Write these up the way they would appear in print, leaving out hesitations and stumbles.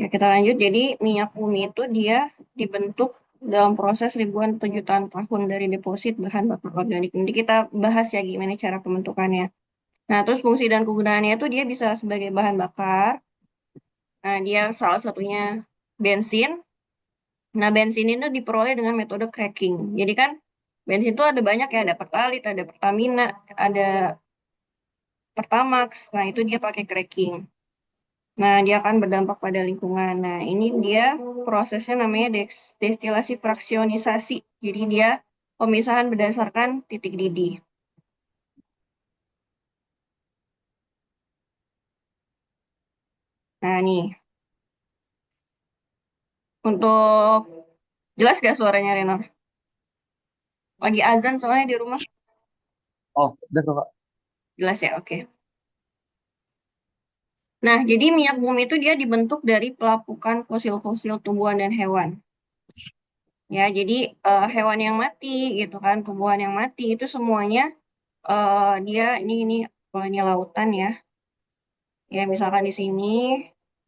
Ya, kita lanjut. Jadi minyak bumi itu dia dibentuk dalam proses ribuan atau jutaan tahun dari deposit bahan bakar organik. Nanti kita bahas ya gimana cara pembentukannya. Nah, terus fungsi dan kegunaannya itu dia bisa sebagai bahan bakar. Nah, dia salah satunya bensin. Nah, bensin itu diperoleh dengan metode cracking. Jadi kan bensin itu ada banyak ya, ada Pertalite, ada Pertamina, ada Pertamax. Nah, itu dia pakai cracking. Nah, dia akan berdampak pada lingkungan. Nah, ini dia prosesnya namanya destilasi fraksionisasi. Jadi dia pemisahan berdasarkan titik didih. Nah, nih, untuk jelas gak suaranya Renor? Lagi azan soalnya di rumah. Oh, udah kok. Jelas ya, oke. Nah, jadi minyak bumi itu dia dibentuk dari pelapukan fosil-fosil tumbuhan dan hewan. Ya, jadi hewan yang mati gitu kan, tumbuhan yang mati itu semuanya dia ini kalau ini lautan ya. Ya, misalkan di sini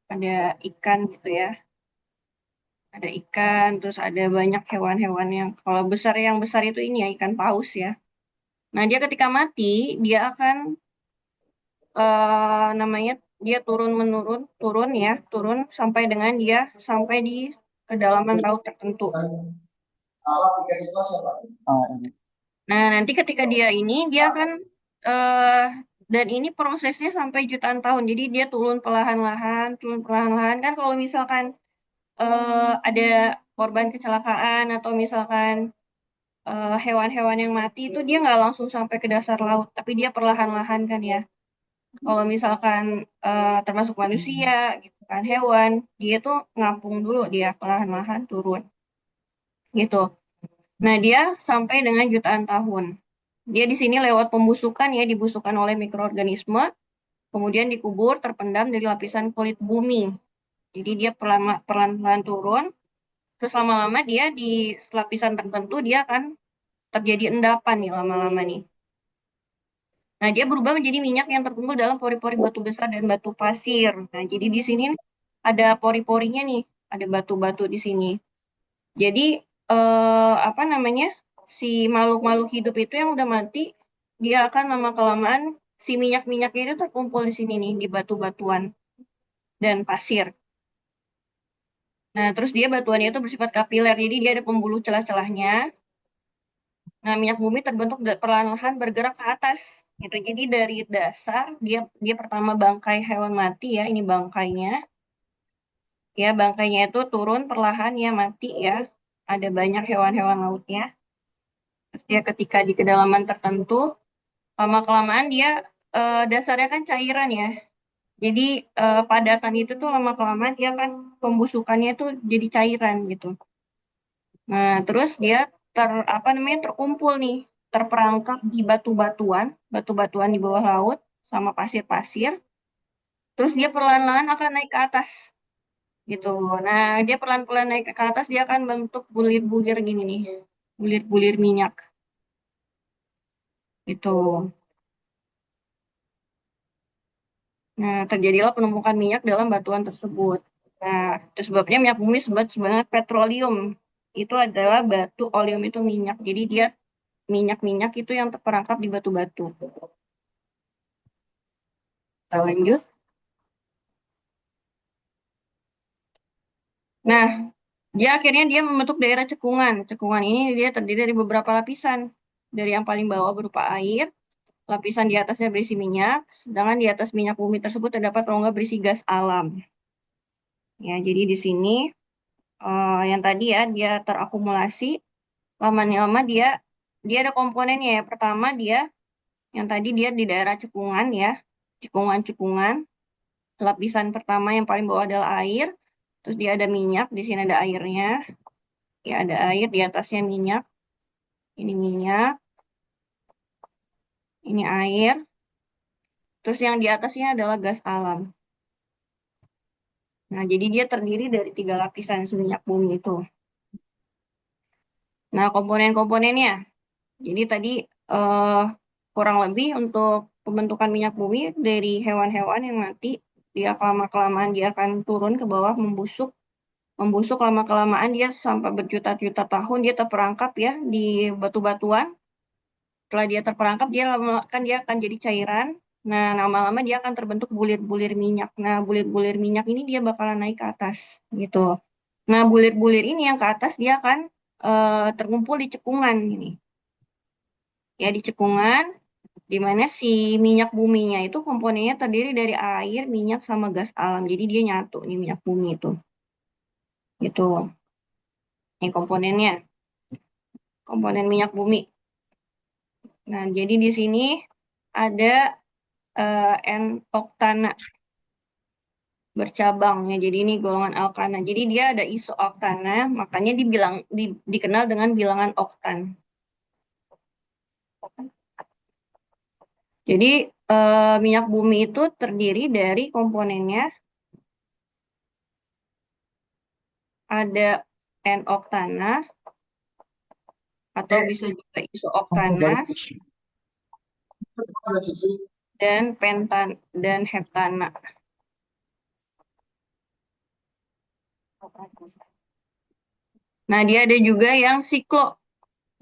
ada ikan gitu ya. Ada ikan, terus ada banyak hewan-hewan yang kalau besar yang besar itu ini ya ikan paus ya. Nah, dia ketika mati, dia akan namanya dia turun menurun, turun ya, turun sampai dengan dia sampai di kedalaman laut tertentu. Ah, Nah, nanti ketika dia ini dia akan eh dan ini prosesnya sampai jutaan tahun. Jadi dia turun perlahan-lahan kan kalau misalkan ada korban kecelakaan atau misalkan hewan-hewan yang mati itu dia nggak langsung sampai ke dasar laut, tapi dia perlahan-lahan kan ya. Kalau misalkan termasuk manusia, gitu kan, hewan, dia tuh ngampung dulu dia perlahan-lahan turun, gitu. Nah dia sampai dengan jutaan tahun. Dia di sini lewat pembusukan ya, dibusukan oleh mikroorganisme, kemudian dikubur, terpendam dari lapisan kulit bumi. Jadi dia perlahan-lahan turun, terus lama-lama dia di lapisan tertentu dia akan terjadi endapan nih lama-lama nih. Nah, dia berubah menjadi minyak yang terkumpul dalam pori-pori batu besar dan batu pasir. Nah, jadi di sini ada pori-porinya nih, ada batu-batu di sini. Jadi apa namanya? Si makhluk-makhluk hidup itu yang udah mati, dia akan lama-kelamaan si minyak-minyaknya itu terkumpul di sini nih di batu-batuan dan pasir. Nah, terus dia batuannya itu bersifat kapiler, jadi dia ada pembuluh celah-celahnya. Nah, minyak bumi terbentuk perlahan-lahan bergerak ke atas. Gitu. Jadi dari dasar dia dia pertama bangkai hewan mati ya, ini bangkainya. Ya, bangkainya itu turun perlahan ya mati ya. Ada banyak hewan-hewan lautnya. Terus dia ketika di kedalaman tertentu, lama-kelamaan dia dasarnya kan cairan ya. Jadi padatan itu tuh lama-kelamaan dia kan pembusukannya tuh jadi cairan gitu. Nah, terus dia apa namanya terkumpul nih, terperangkap di batu-batuan di bawah laut sama pasir-pasir. Terus dia perlahan-lahan akan naik ke atas gitu. Nah, dia pelan-pelan naik ke atas dia akan bentuk bulir-bulir gini nih. Bulir-bulir minyak gitu. Nah, terjadilah penumpukan minyak dalam batuan tersebut. Nah, itu sebabnya minyak bumi disebut sebagai petroleum. Itu adalah batu, oleum itu minyak. Jadi dia minyak-minyak itu yang terperangkap di batu-batu. Kita lanjut. Nah, dia akhirnya membentuk daerah cekungan. Cekungan ini dia terdiri dari beberapa lapisan. Dari yang paling bawah berupa air, lapisan di atasnya berisi minyak, sedangkan di atas minyak bumi tersebut terdapat rongga berisi gas alam. Ya, jadi di sini yang tadi ya dia terakumulasi lama-lama dia ada komponennya ya. Pertama dia yang tadi dia di daerah cekungan ya, cekungan-cekungan. Lapisan pertama yang paling bawah adalah air, terus dia ada minyak, di sini ada airnya. Ya, ada air di atasnya minyak. Ini minyak, ini air. Terus yang di atasnya adalah gas alam. Nah, jadi dia terdiri dari tiga lapisan minyak bumi itu. Nah, komponen-komponennya. Jadi tadi eh, kurang lebih untuk pembentukan minyak bumi dari hewan-hewan yang mati. Dia kelamaan dia akan turun ke bawah, membusuk. Membusuk lama-kelamaan dia sampai berjuta-juta tahun dia terperangkap ya di batu-batuan. Setelah dia terperangkap, dia lama kan dia akan jadi cairan. Nah, lama-lama dia akan terbentuk bulir-bulir minyak. Nah, bulir-bulir minyak ini dia bakalan naik ke atas gitu. Nah, bulir-bulir ini yang ke atas dia akan terkumpul di cekungan ini. Ya, di cekungan di mana si minyak buminya itu komponennya terdiri dari air, minyak sama gas alam. Jadi dia nyatu nih minyak bumi itu. Gitu. Ini komponennya, komponen minyak bumi. Nah, jadi di sini ada N-oktana bercabang ya. Jadi ini golongan alkana. Jadi dia ada iso-oktana, makanya dikenal dengan bilangan oktan. Jadi minyak bumi itu terdiri dari komponennya ada N-oktana atau bisa juga iso-oktana dan pentan dan heptana. Nah, dia ada juga yang siklo.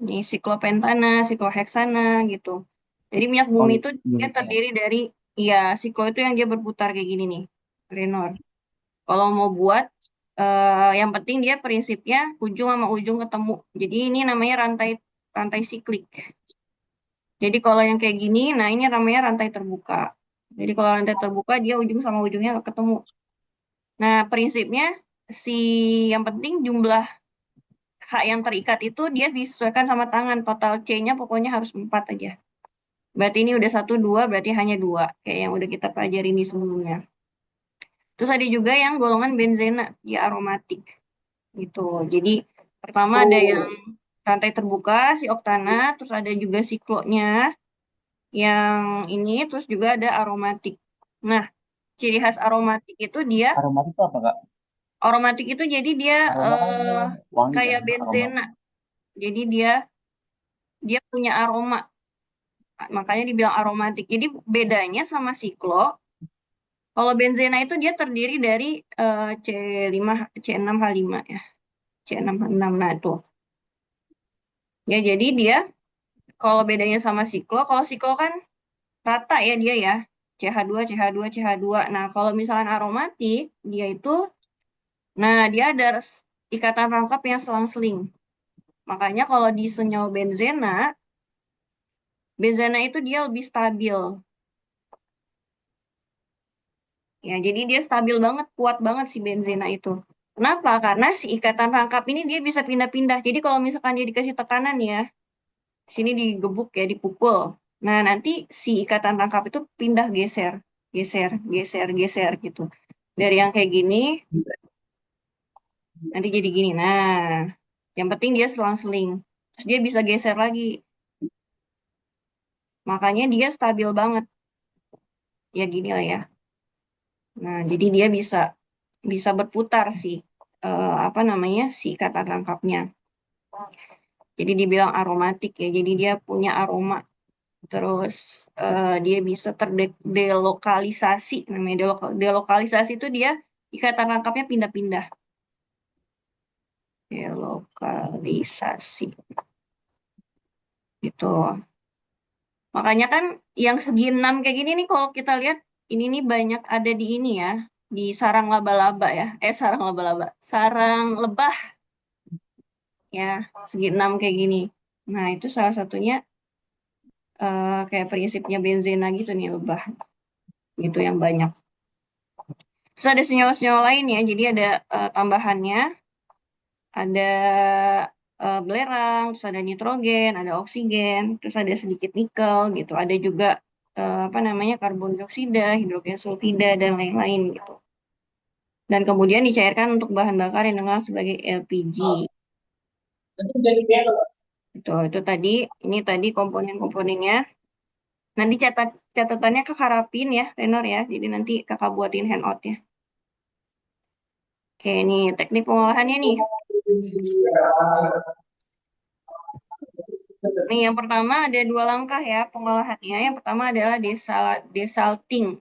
Nih, siklopentana, sikloheksana gitu. Jadi minyak Oh bumi iya, itu dia Indonesia. terdiri dari, ya siklo itu yang dia berputar kayak gini nih, Renor. Kalau mau buat, yang penting dia prinsipnya ujung sama ujung ketemu. Jadi ini namanya rantai rantai siklik. Jadi kalau yang kayak gini, nah ini namanya rantai terbuka. Jadi kalau rantai terbuka dia ujung sama ujungnya nggak ketemu. Nah prinsipnya si yang penting jumlah hak yang terikat itu dia disesuaikan sama tangan. Total C-nya pokoknya harus 4 aja. Berarti ini udah satu dua, berarti hanya dua. Kayak yang udah kita pelajari ini sebelumnya. Terus ada juga yang golongan benzena, ya aromatik. Gitu. Jadi pertama ada yang rantai terbuka, si oktana, terus ada juga siklonya, yang ini, terus juga ada aromatik. Nah, ciri khas aromatik itu dia, Aroma itu apa, Kak? aromatik itu jadi dia Aroma kan wangi kan, kayak aroma. benzena. Jadi dia dia punya aroma, makanya dibilang aromatik. Jadi bedanya sama siklo, kalau benzena itu dia terdiri dari C5, C6H5 ya. C6H6, nah itu. Ya, jadi dia kalau bedanya sama siklo, kalau siklo kan rata ya dia ya. CH2, CH2, CH2. Nah, kalau misalkan aromatik, dia itu, nah dia ada ikatan rangkap yang selang-seling. Makanya kalau di senyawa benzena, benzena itu dia lebih stabil. Ya, jadi dia stabil banget, kuat banget si benzena itu. Kenapa? Karena si ikatan rangkap ini dia bisa pindah-pindah. Jadi kalau misalkan dia dikasih tekanan ya, sini digebuk ya, dipukul. Nah, nanti si ikatan rangkap itu pindah geser, geser, geser, geser gitu. Dari yang kayak gini, nanti jadi gini. Nah, yang penting dia selang-seling. Terus dia bisa geser lagi. Makanya dia stabil banget. Ya gini lah ya. Nah, jadi dia bisa bisa berputar sih. Apa namanya? Si ikatan rangkapnya. Jadi dibilang aromatik ya. Jadi dia punya aroma. Terus dia bisa terdelokalisasi. Namanya delokalisasi itu dia ikatan rangkapnya pindah-pindah. Delokalisasi. Gitu. Makanya kan yang segi 6 kayak gini nih kalau kita lihat ini nih banyak ada di ini ya. Di sarang laba-laba ya. Sarang laba-laba. Sarang lebah ya. Segi 6 kayak gini. Nah itu salah satunya kayak prinsipnya benzena gitu nih lebah. Gitu yang banyak. Terus ada senyawa-senyawa lain ya. Jadi ada tambahannya. Ada belerang, terus ada nitrogen, ada oksigen, terus ada sedikit nikel gitu. Ada juga apa namanya karbon dioksida, hidrogen sulfida dan lain-lain gitu. Dan kemudian dicairkan untuk bahan bakar yang dikenal sebagai LPG. Itu tadi, ini tadi komponen-komponennya. Nanti catatannya kakak rapin ya, Renor ya. Jadi nanti kakak buatin handout ya. Oke, ini teknik pengolahannya nih. Nih, yang pertama ada dua langkah ya pengolahannya. Yang pertama adalah desalting.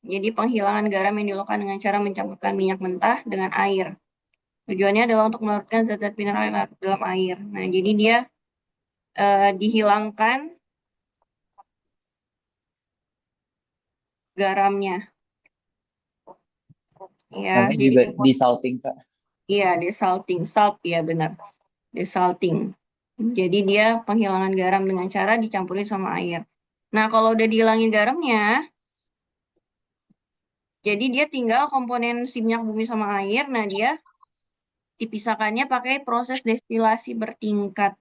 Jadi penghilangan garam yang dilakukan dengan cara mencampurkan minyak mentah dengan air. Tujuannya adalah untuk melarutkan zat-zat mineral yang larut dalam air. Nah, jadi dia dihilangkan garamnya. Ya, Namanya jadi juga desalting, Kak. iya desalting, salt ya benar, desalting. Jadi dia penghilangan garam dengan cara dicampuri sama air. Nah, kalau udah dihilangin garamnya, jadi dia tinggal komponen si minyak bumi sama air. Nah, dia dipisahkannya pakai proses destilasi bertingkat.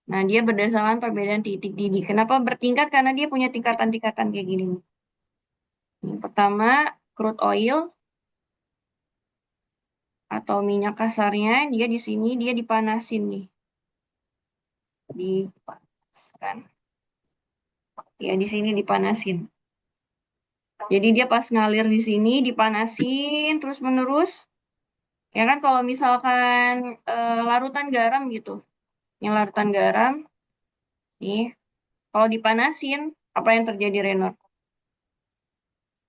Nah, dia berdasarkan perbedaan titik didih. Kenapa bertingkat? Karena dia punya tingkatan-tingkatan kayak gini. Yang pertama, crude oil atau minyak kasarnya, dia di sini dia dipanasin nih. Dipanaskan. Ya, di sini dipanasin. Jadi dia pas ngalir di sini dipanasin terus-menerus. Ya kan kalau misalkan larutan garam gitu. Yang larutan garam nih, kalau dipanasin apa yang terjadi Renor?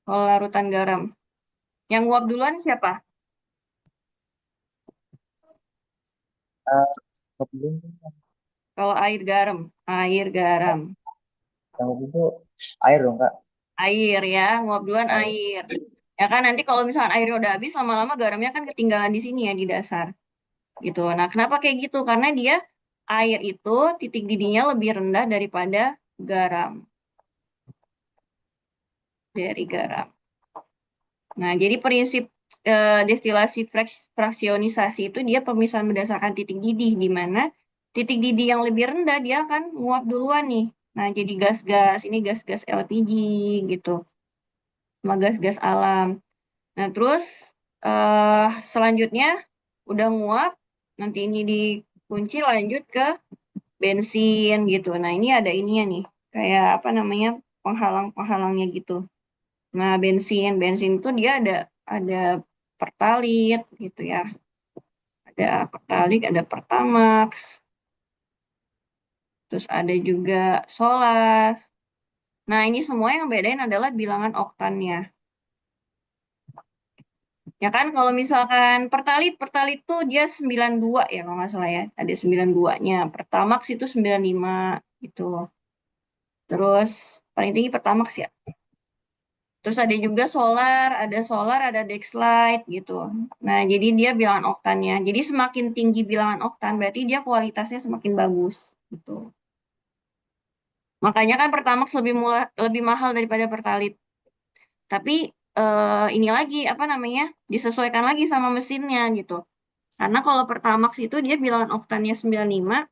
Kalau larutan garam. Yang nguap duluan siapa? Eh, Sebelum Kalau air garam, air garam. yang itu air dong, Kak. Air ya, nguap duluan Air. air. Ya kan nanti kalau misalkan airnya udah habis lama-lama garamnya kan ketinggalan di sini ya di dasar gitu. Nah, kenapa kayak gitu? Karena dia air itu titik didihnya lebih rendah daripada garam, dari garam. Nah, jadi prinsip destilasi fraksionisasi itu dia pemisahan berdasarkan titik didih, di mana titik didih yang lebih rendah dia akan nguap duluan nih. Nah, jadi gas-gas, ini gas-gas LPG gitu, sama gas-gas alam. Nah, terus selanjutnya udah nguap, nanti ini dikunci lanjut ke bensin gitu. Nah, ini ada ininya nih, kayak apa namanya, penghalang-penghalangnya gitu. Nah, bensin itu dia ada Pertalite gitu ya. Ada Pertalite, ada Pertamax, terus ada juga solar. Nah, ini semua yang bedain adalah bilangan oktannya. Ya kan kalau misalkan Pertalite tuh dia 92 ya kalau nggak salah ya. Ada 92-nya. Pertamax itu 95 gitu. Terus paling tinggi Pertamax ya. Terus ada solar, ada Dexlite gitu. Nah, jadi dia bilangan oktannya. Jadi semakin tinggi bilangan oktan, berarti dia kualitasnya semakin bagus gitu. Makanya kan Pertamax lebih mahal daripada Pertalite. Tapi ini lagi apa namanya? Disesuaikan lagi sama mesinnya gitu. Karena kalau Pertamax itu dia bilangan oktannya 95,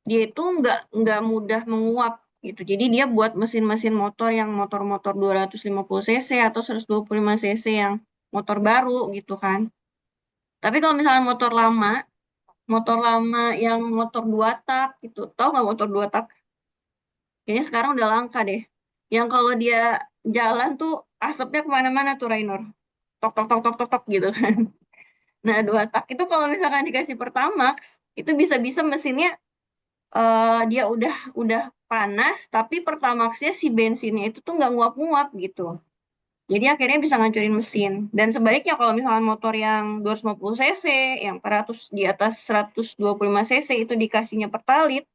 dia itu nggak mudah menguap gitu. Jadi dia buat mesin-mesin motor yang motor-motor 250 cc atau 125 cc yang motor baru gitu kan. Tapi kalau misalnya motor lama yang motor dua tak gitu, tahu nggak motor dua tak? Kayaknya sekarang udah langka deh. Yang kalau dia jalan tuh asapnya kemana-mana tuh Rainor. Tok tok tok tok tok tok gitu kan. Nah, dua tak itu kalau misalkan dikasih Pertamax, itu bisa-bisa mesinnya dia udah panas tapi Pertamaxnya si bensinnya itu tuh nggak nguap-nguap gitu. Jadi akhirnya bisa ngancurin mesin. Dan sebaliknya kalau misalnya motor yang 250 cc, yang 400 di atas 125 cc itu dikasihnya Pertalite,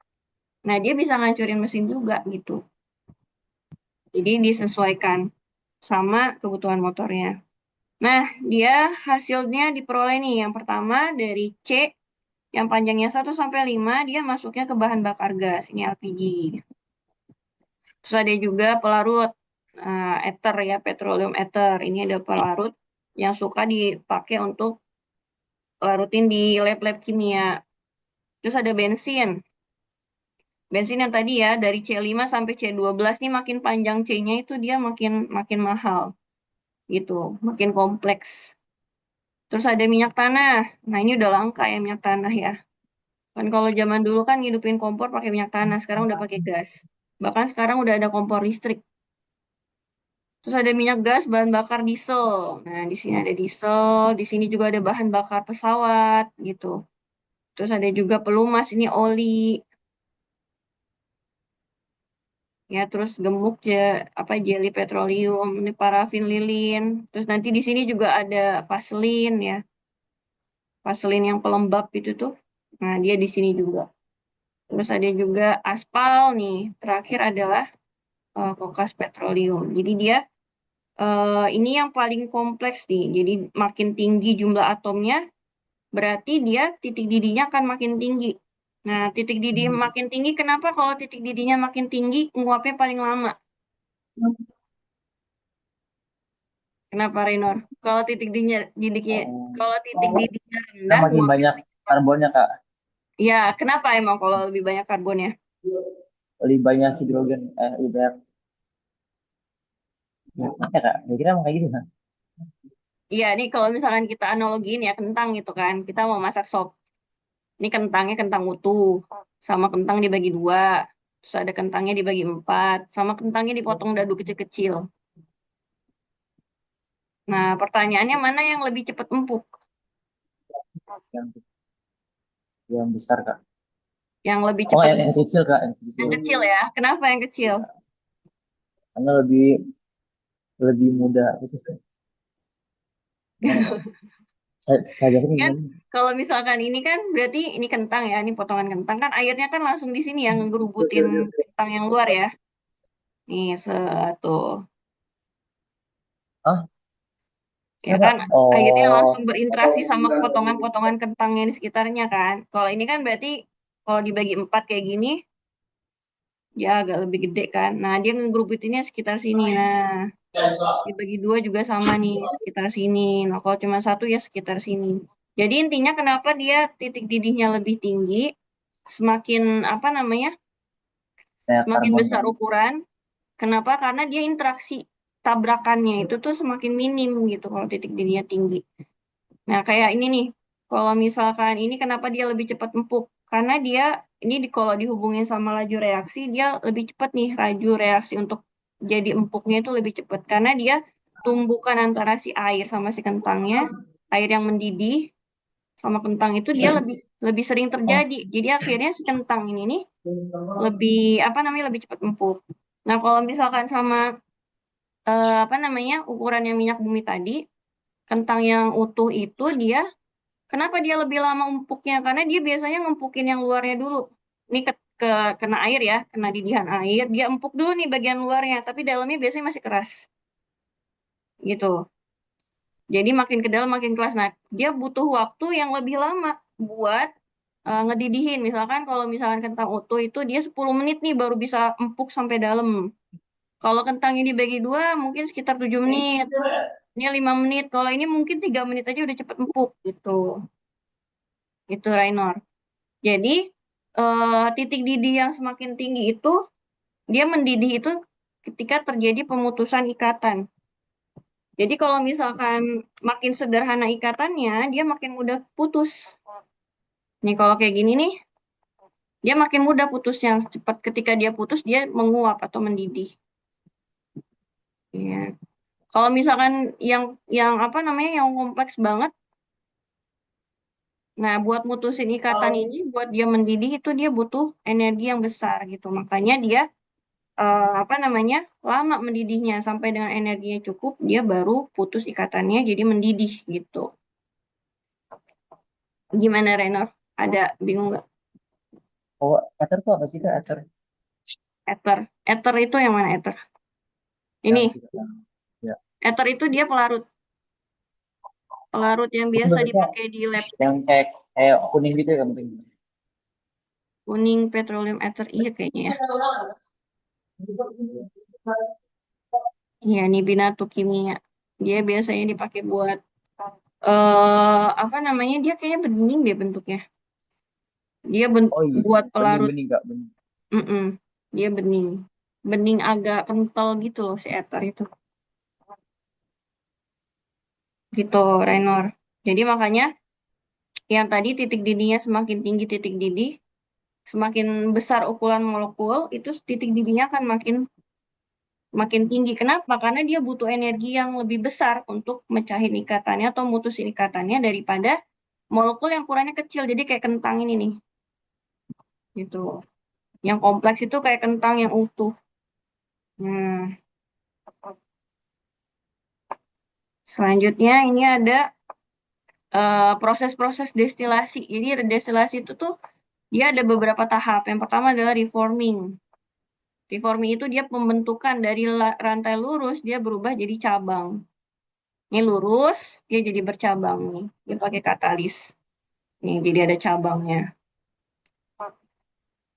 nah dia bisa ngancurin mesin juga gitu. Jadi disesuaikan sama kebutuhan motornya. Nah, dia hasilnya diperoleh nih. Yang pertama dari C yang panjangnya 1 sampai 5 dia masuknya ke bahan bakar gas. Ini LPG. Terus ada juga pelarut ether ya, petroleum ether. Ini ada pelarut yang suka dipakai untuk larutin di lab-lab kimia. Terus ada bensin. Bensin yang tadi ya dari C5 sampai C12 nih makin panjang C-nya itu dia makin makin mahal gitu, makin kompleks. Terus ada minyak tanah. Nah, ini udah langka ya minyak tanah ya. Kan kalau zaman dulu kan ngidupin kompor pakai minyak tanah, sekarang udah pakai gas. Bahkan sekarang udah ada kompor listrik. Terus ada minyak gas, bahan bakar diesel. Nah, di sini ada diesel, di sini juga ada bahan bakar pesawat gitu. Terus ada juga pelumas, ini oli. ya terus gemuk ya apa jelly petroleum, ini parafin lilin, terus nanti di sini juga ada vaselin ya, vaselin yang pelembab itu tuh, nah dia di sini juga. Terus ada juga aspal nih, terakhir adalah kokas petroleum. Jadi dia ini yang paling kompleks nih, jadi makin tinggi jumlah atomnya, berarti dia titik didihnya akan makin tinggi. Nah, titik didih makin tinggi, kenapa kalau titik didihnya makin tinggi, nguapnya paling lama? Kenapa, Renor? Kalau didihnya, Oh, kalau titik didihnya karena rendah, makin nguapnya banyak lebih cepat. karbonnya kak, Ya, kenapa emang kalau lebih banyak karbonnya? lebih banyak hidrogen, lebih banyak minyaknya kak. Kira-kira emang kayak gitu kan? Iya, nih kalau misalkan kita analogiin ya kentang gitu kan, kita mau masak sop. Ini kentangnya kentang utuh, sama kentang dibagi dua, terus ada kentangnya dibagi empat, sama kentangnya dipotong dadu kecil-kecil. Nah, pertanyaannya mana yang lebih cepat empuk? Yang yang besar kak. Yang lebih Oh cepat yang empuk? kecil kak, yang kecil. Yang kecil ya. Kenapa yang kecil? Ya, karena lebih lebih mudah. Apa sih? Gimana kak? Saya jelasin Kan gimana? kalau misalkan ini kan berarti ini kentang ya, ini potongan kentang kan airnya kan langsung di sini yang ngerubutin kentang yang luar ya. Nih satu. Ah, Ya gimana kan kak? airnya Oh, langsung berinteraksi sama potongan-potongan kentangnya di sekitarnya kan. Kalau ini kan berarti kalau dibagi empat kayak gini, dia agak lebih gede kan. Nah, dia ngerubutinnya sekitar sini. Nah, dibagi dua juga sama nih, sekitar sini. Nah, kalau cuma satu ya sekitar sini. Jadi intinya kenapa dia titik didihnya lebih tinggi, semakin apa namanya, banyak semakin karbon besar kan? ukuran. Kenapa? Karena dia interaksi tabrakannya itu tuh semakin minim gitu kalau titik didihnya tinggi. Nah, kayak ini nih, kalau misalkan ini kenapa dia lebih cepat empuk? Karena dia ini kalau dihubungin sama laju reaksi, dia lebih cepat nih laju reaksi untuk jadi empuknya itu lebih cepat. Karena dia tumbukan antara si air sama si kentangnya, air yang mendidih sama kentang itu dia lebih lebih sering terjadi. Jadi akhirnya si kentang ini nih lebih apa namanya lebih cepat empuk. Nah, kalau misalkan sama apa namanya ukurannya minyak bumi tadi, kentang yang utuh itu dia kenapa dia lebih lama empuknya? Karena dia biasanya ngempukin yang luarnya dulu. Ini kena air ya, kena didihan air. Dia empuk dulu nih bagian luarnya, tapi dalamnya biasanya masih keras. Gitu. Jadi makin ke dalam makin keras. Nah, dia butuh waktu yang lebih lama buat ngedidihin. Misalkan kalau misalkan kentang utuh itu dia 10 menit nih baru bisa empuk sampai dalam. Kalau kentang ini dibagi dua mungkin sekitar 7 menit. Ini 5 menit. Kalau ini mungkin 3 menit aja udah cepet empuk gitu. Itu Rainor. Jadi titik didih yang semakin tinggi itu dia mendidih itu ketika terjadi pemutusan ikatan. Jadi kalau misalkan makin sederhana ikatannya, dia makin mudah putus. Nih kalau kayak gini nih, dia makin mudah putusnya. Cepat ketika dia putus dia menguap atau mendidih. Ya. Kalau misalkan yang apa namanya yang kompleks banget, nah buat mutusin ikatan ini, buat dia mendidih itu dia butuh energi yang besar gitu. Makanya dia apa namanya lama mendidihnya sampai dengan energinya cukup dia baru putus ikatannya jadi mendidih gitu. Gimana Renor? Ada bingung nggak? Oh, ether tuh apa sih kak? Ether Ether, ether itu yang mana ether? yang Ini tidak ya. ether itu dia pelarut, pelarut yang Mungkin biasa bentuknya dipakai di lab. yang kayak kuning gitu ya mungkin. Kuning petroleum ether iya kayaknya ya. Iya nih binatu kimia. Dia biasanya dipakai buat apa namanya? Dia kayaknya bening deh bentuknya. Dia Oh iya, buat pelarut. bening-bening kak, bening. Mm-mm. Dia bening. Bening agak kental gitu loh si ether itu. Gitu, Rainor. Jadi makanya yang tadi titik didihnya semakin tinggi titik didih, semakin besar ukuran molekul, itu titik didihnya akan makin makin tinggi. Kenapa? Karena dia butuh energi yang lebih besar untuk mecahin ikatannya atau mutusin ikatannya daripada molekul yang ukurannya kecil. Jadi kayak kentang ini nih, gitu. Yang kompleks itu kayak kentang yang utuh. Hmm, selanjutnya ini ada proses-proses destilasi. Jadi destilasi itu tuh dia ada beberapa tahap. Yang pertama adalah reforming. Reforming itu dia pembentukan dari rantai lurus dia berubah jadi cabang. Ini lurus, dia jadi bercabang nih. Dia pakai katalis. Nih, jadi ada cabangnya.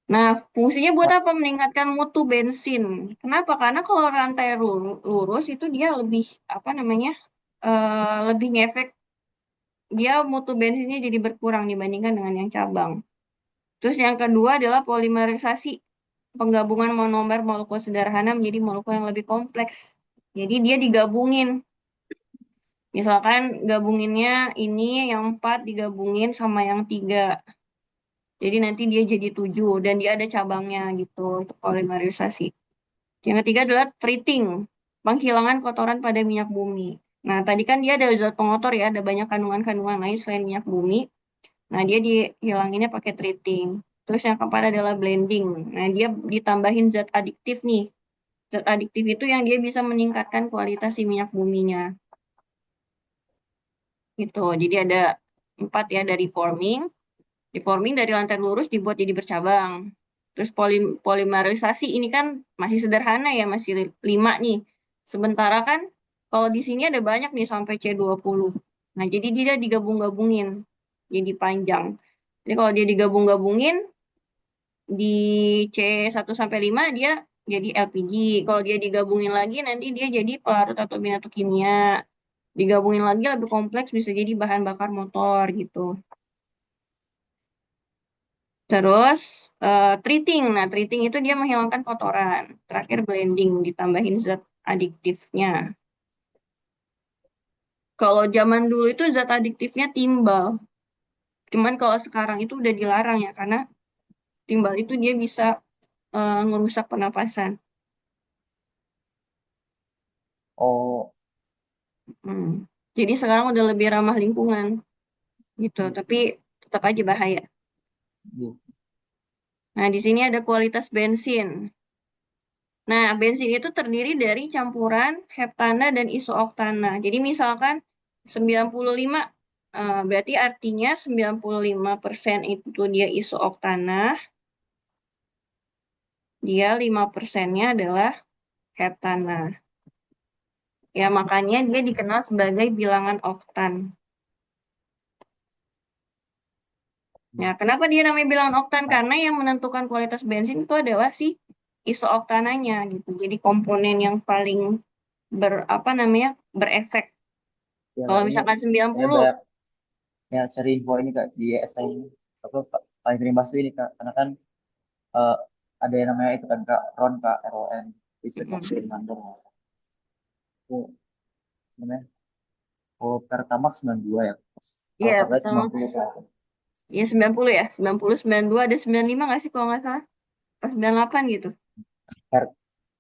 Nah, fungsinya buat apa? Mas. Meningkatkan mutu bensin. Kenapa? Karena kalau rantai lurus itu dia lebih apa namanya? Lebih ngefek, dia mutu bensinnya jadi berkurang dibandingkan dengan yang cabang. Terus yang kedua adalah polimerisasi, penggabungan monomer molekul sederhana menjadi molekul yang lebih kompleks. Jadi dia digabungin. Misalkan gabunginnya ini yang 4 digabungin sama yang 3. Jadi nanti dia jadi 7 dan dia ada cabangnya gitu. Itu polimerisasi. Yang ketiga adalah treating, penghilangan kotoran pada minyak bumi. Nah, tadi kan dia ada zat pengotor ya, ada banyak kandungan-kandungan lain selain minyak bumi. Nah, dia dihilanginnya pakai treating. Terus yang keempat adalah blending. Nah, dia ditambahin zat adiktif nih. Zat adiktif itu yang dia bisa meningkatkan kualitas si minyak buminya. Gitu. Jadi ada 4 ya dari forming. Deforming dari lantai lurus dibuat jadi bercabang. Terus polimerisasi ini kan masih sederhana ya, masih 5 nih. Sementara kan kalau di sini ada banyak nih sampai C20. Nah, jadi dia digabung-gabungin. Jadi panjang. Jadi kalau dia digabung-gabungin di C1 sampai 5 dia jadi LPG. Kalau dia digabungin lagi nanti dia jadi pelarut atau bina kimia. Digabungin lagi lebih kompleks bisa jadi bahan bakar motor gitu. Terus treating. Nah, treating itu dia menghilangkan kotoran. Terakhir blending ditambahin zat adiktifnya. Kalau zaman dulu itu zat adiktifnya timbal. Cuman kalau sekarang itu udah dilarang ya karena timbal itu dia bisa ngerusak pernapasan. Oh, Hmm. Jadi sekarang udah lebih ramah lingkungan gitu, tapi tetap aja bahaya. iya. Nah, di sini ada kualitas bensin. Nah, bensin itu terdiri dari campuran heptana dan isooktana. Jadi misalkan 95, berarti artinya 95% itu dia isooktana, dia 5%-nya adalah heptana. Ya, makanya dia dikenal sebagai bilangan oktan. Ya, kenapa dia namanya bilangan oktan? Nah, Karena yang menentukan kualitas bensin itu adalah si isooktananya gitu. Jadi komponen yang paling apa namanya berefek. ya Kalau Kak, ini misalkan saya 90. banyak ya cari info ini Kak di SI ini. Apa paling sering masuk ini Kak, karena kan eh, ada yang namanya itu kan Kak, RON Kak, RON, Riset Mm-mm. Oxygen Number. Itu sebenarnya kalau Pertamax 92 ya. Iya, Kalau Pertalite pertama. 90 Kak. Iya 90 ya. 90, 92, ada 95 nggak sih kalau nggak salah? Pas 98 gitu. Per,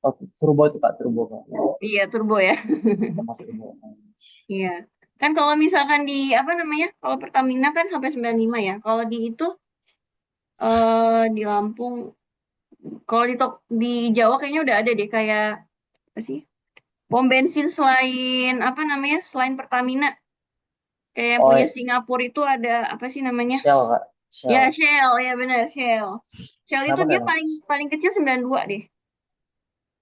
oh, turbo itu Kak, turbo Kak. Iya, turbo ya. Pertamax turbo. Iya. Kan kalau misalkan di apa namanya? Kalau Pertamina kan sampai 95 ya. Kalau di itu di Lampung, kalau di Jawa kayaknya udah ada deh kayak apa sih? Pom bensin selain apa namanya? Selain Pertamina. Kayak yang punya Oh, Singapura itu ada apa sih namanya? Shell Kak, Ya, Shell. Shell, ya benar, Shell. Shell itu Kenapa Kak dia emang? paling paling kecil 92 deh.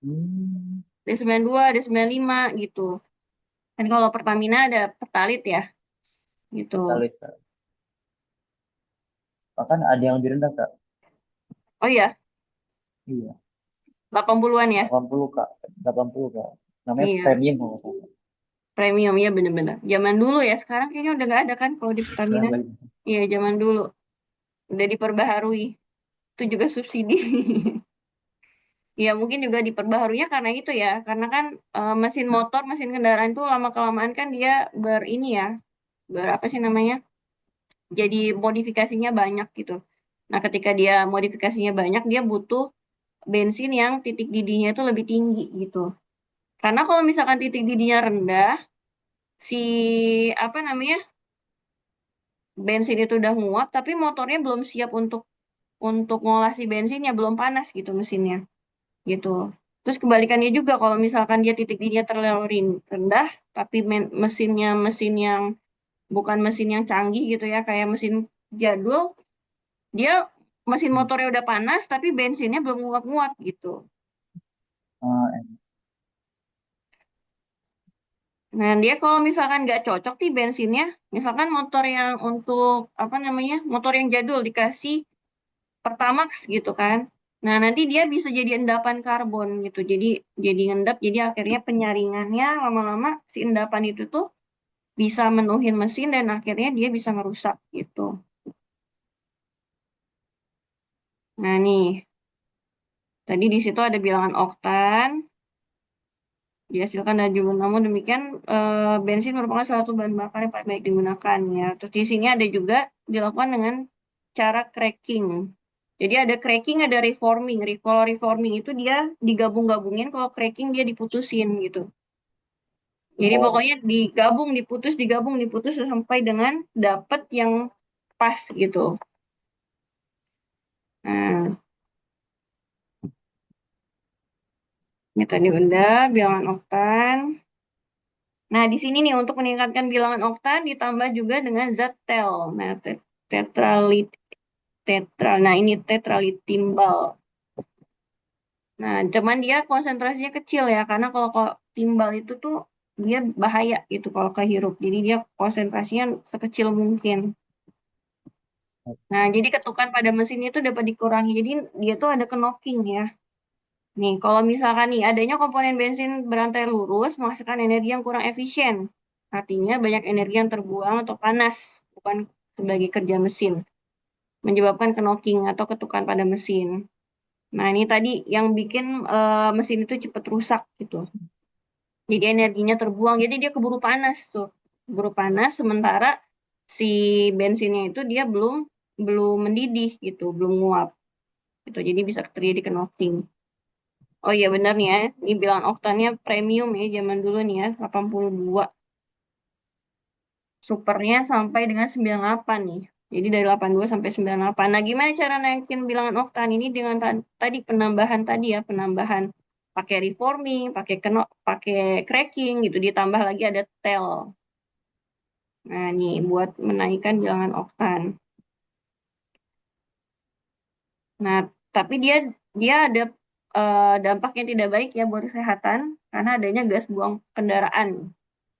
Hmm, Ada 92, ada 95 gitu. Dan kalau Pertamina ada Pertalite ya, gitu. Pertalite Kak. Bahkan ada yang lebih rendah Kak. Oh iya, Iya, 80-an ya. 80 Kak, 80 Kak. Namanya Iya, premium kalau nggak salah. premium ya bener-bener. Zaman dulu ya, sekarang kayaknya udah nggak ada kan kalau di Nggak Pertamina. ada lagi. Iya, zaman dulu udah diperbaharui. Itu juga subsidi. Ya mungkin juga diperbaharunya karena itu ya, karena kan mesin motor, mesin kendaraan itu lama kelamaan kan dia ini ya, apa sih namanya? Jadi modifikasinya banyak gitu. Nah, ketika dia modifikasinya banyak, dia butuh bensin yang titik didihnya itu lebih tinggi gitu. Karena kalau misalkan titik didihnya rendah, si apa namanya bensin itu udah nguap, tapi motornya belum siap untuk ngolah si bensinnya, belum panas gitu mesinnya, gitu. Terus kebalikannya juga kalau misalkan dia titik didihnya terlalu rendah, tapi mesinnya mesin yang bukan mesin yang canggih gitu ya, kayak mesin jadul, dia mesin Hmm. motornya udah panas, tapi bensinnya belum nguap-nguap gitu. Oh, Nah, dia kalau misalkan nggak cocok nih bensinnya, misalkan motor yang untuk apa namanya, motor yang jadul dikasih Pertamax gitu kan. Nah, nanti dia bisa jadi endapan karbon gitu. Jadi ngendap, jadi akhirnya penyaringannya lama-lama si endapan itu tuh bisa menuhin mesin dan akhirnya dia bisa ngerusak gitu. Nah, nih, tadi di situ ada bilangan oktan dihasilkan dari jumlah. Namun demikian, bensin merupakan salah satu bahan bakar yang paling baik digunakan ya. Terus di sini ada juga dilakukan dengan cara cracking. Jadi ada cracking, ada reforming. Kalau reforming itu dia digabung-gabungin, kalau cracking dia diputusin gitu. Jadi oh, pokoknya digabung, diputus sampai dengan dapet yang pas gitu. Nah, ini tadi udah bilangan oktan. Nah, di sini nih untuk meningkatkan bilangan oktan ditambah juga dengan zat tel. Nah, tetralit Nah, ini tetralitimbal. Nah, cuman dia konsentrasinya kecil ya, karena kalau timbal itu tuh dia bahaya gitu kalau kehirup. Jadi dia konsentrasinya sekecil mungkin. Nah, jadi ketukan pada mesin itu dapat dikurangi. Jadi dia tuh ada knocking ya. Nih, kalau misalkan nih adanya komponen bensin berantai lurus menghasilkan energi yang kurang efisien. Artinya banyak energi yang terbuang atau panas, bukan sebagai kerja mesin. Menyebabkan knocking atau ketukan pada mesin. Nah, ini tadi yang bikin mesin itu cepat rusak gitu. Jadi energinya terbuang, jadi dia keburu panas tuh. Keburu panas sementara si bensinnya itu dia belum belum mendidih gitu, belum nguap gitu. Jadi bisa terjadi knocking. Oh iya benar nih ya, ini bilang oktannya premium ya zaman dulu nih ya, 82. Supernya sampai dengan 98 nih. Jadi dari 82 sampai 98. Nah, gimana cara naikin bilangan oktan ini dengan tadi penambahan tadi ya, penambahan pakai reforming, pakai cracking gitu, ditambah lagi ada tel. Nah, nih buat menaikkan bilangan oktan. Nah, tapi dia dia ada dampak yang tidak baik ya buat kesehatan karena adanya gas buang kendaraan.